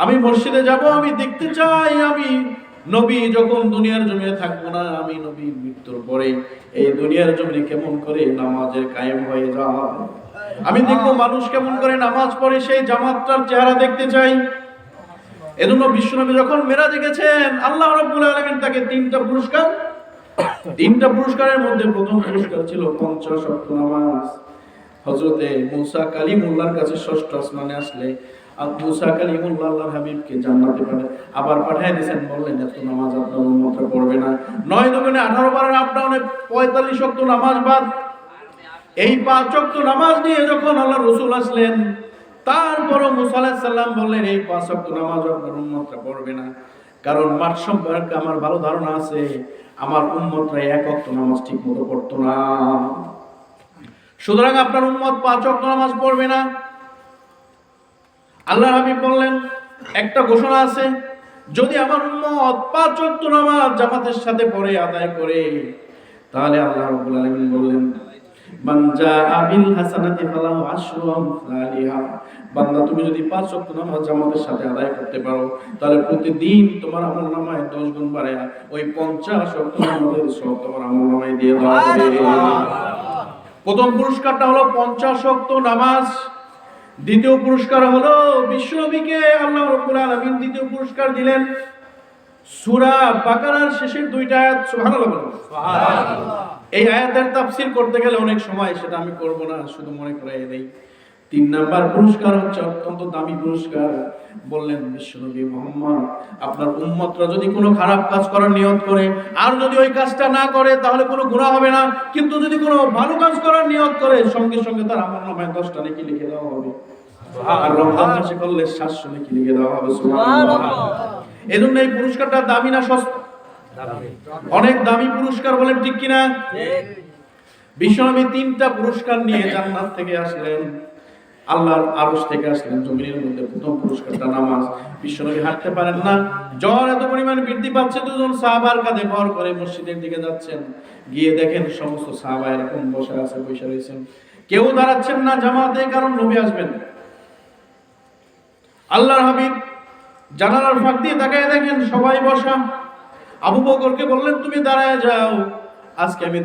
[SPEAKER 1] আমি মসজিদে যাব, আমি দেখতে চাই আমি নবী যখন দুনিয়ার জমিনে থাকবো না, আমি নবীর মৃত্যুর পরে এই দুনিয়ার জমিনে কেমন করে নামাজের কায়েম হয়ে যায়, আমি দেখবো মানুষ কেমন করে নামাজ পড়ে, সেই জামাতটার চেহারা দেখতে চাই। এজন্য বিশ্বনবী যখন মেরাজে গেছেন, আল্লাহ রাব্বুল আলামিন তাকে 3টা পুরস্কার, 3টা পুরস্কারের মধ্যে প্রথম পুরস্কার ছিল 50 ওয়াক্ত নামাজ। হযরতে মুসা কালিমুল্লাহর কাছে 6ষ্ঠ আসমানে আসলে আর মুসা কালিমুল্লাহ আল্লাহর হাবিবকে জান্নাতে আবার পাঠিয়ে দিয়েছেন, বললেন এত নামাজ আপনার উম্মতরা পড়বে না। 9 দুগুণে 18 বারের আপ ডাউনে 45 ওয়াক্ত নামাজ বাদ। এই 5 ওয়াক্ত নামাজ নিয়ে যখন আল্লাহর রাসূল আসলেন, তারপরও মুসা আলাইহিস সালাম বললেন এই 5 ওয়াক্ত নামাজ আপনার উম্মতরা পড়বে না, কারণ মাঠ সম্পর্কে আমার ভালো ধারণা আছে, আমার উম্মতরা 1 ওয়াক্ত নামাজ ঠিকমতো পড়তো না। সুতরাং আপনার উম্মত 5 ওয়াক্ত নামাজ পড়বে না। আল্লাহর হাবিব বললেন একটা ঘোষণা আছে, যদি আমার উম্মত 5 ওয়াক্ত নামাজ জামাতের সাথে পড়ে আদায় করে, তাহলে আল্লাহ রাব্বুল আলামিন বললেন মান জাআ বিল হাসানাতি ফালাহু আশরু আমসালিহা, বান্দা তুমি যদি 5 ওয়াক্ত নামাজ জামাতের সাথে আদায় করতে পারো, তাহলে প্রতিদিন তোমার আমলনামায় 10 গুণ বাড়ে ওই 50 ওয়াক্ত নামাজের সওয়াব তোমার আমলনামায় দিয়ে দেওয়া হবে। প্রথম পুরস্কারটা হলো 50 ওয়াক্ত নামাজ। দ্বিতীয় পুরস্কার হলো বিশ্বনবীকে আল্লাহ রাব্বুল আলামিন দ্বিতীয় পুরস্কার দিলেন সূরা বাকারার শেষের 2টা আয়াত। সুবহানাল্লাহ বলুন। সুবহানাল্লাহ। এই আয়াতের তাফসীর করতে গেলে অনেক সময়, সেটা আমি করব না, শুধু মনে করাই দেই। 3 নাম্বার পুরস্কার হচ্ছে অত্যন্ত দামি পুরস্কার। বললেন বিশ্বনবী মুহাম্মদ আপনার উম্মতরা যদি কোনো খারাপ কাজ করার নিয়ত করে আর যদি ওই কাজটা না করে তাহলে কোনো গুনাহ হবে না, কিন্তু যদি কোনো ভালো কাজ করার নিয়ত করে সঙ্গে সঙ্গে তার আমলনামায় 10টা নেকি লিখে দেওয়া হবে। আর রমজান মাসে করলে 700 নেকি লিখে দেওয়া হবে। সুবহানাল্লাহ। এজন্য এই পুরস্কারটা দামি না সস্তা? দামি। অনেক দামি পুরস্কার, বলেন ঠিক কিনা? ঠিক। বিশ্বনবী 3টা পুরস্কার নিয়ে জান্নাত থেকে আসলেন, আল্লাহর আরশ থেকে আসলেন জমিনের মধ্যে। প্রথম পুরস্কারটা নামাজ। বিশ্বনবী হাঁটতে পারেন না, জ্বর এত পরিমাণ বৃদ্ধি পাচ্ছে, 2 জন সাহাবার কাঁধে ভর করে মসজিদের দিকে যাচ্ছেন। গিয়ে দেখেন সমস্ত সাহাবা এরকম বসে রয়েছেন, কেউ দাঁড়াচ্ছেন না জামাতে, কারণ নবী আসবেন। আল্লাহর হাবিব জানালার ফাঁক দিয়ে তাকায় দেখেন সবাই বসা। আবু বকরকে বললেন তুমি দাঁড়ায় যাও, আজকে আমি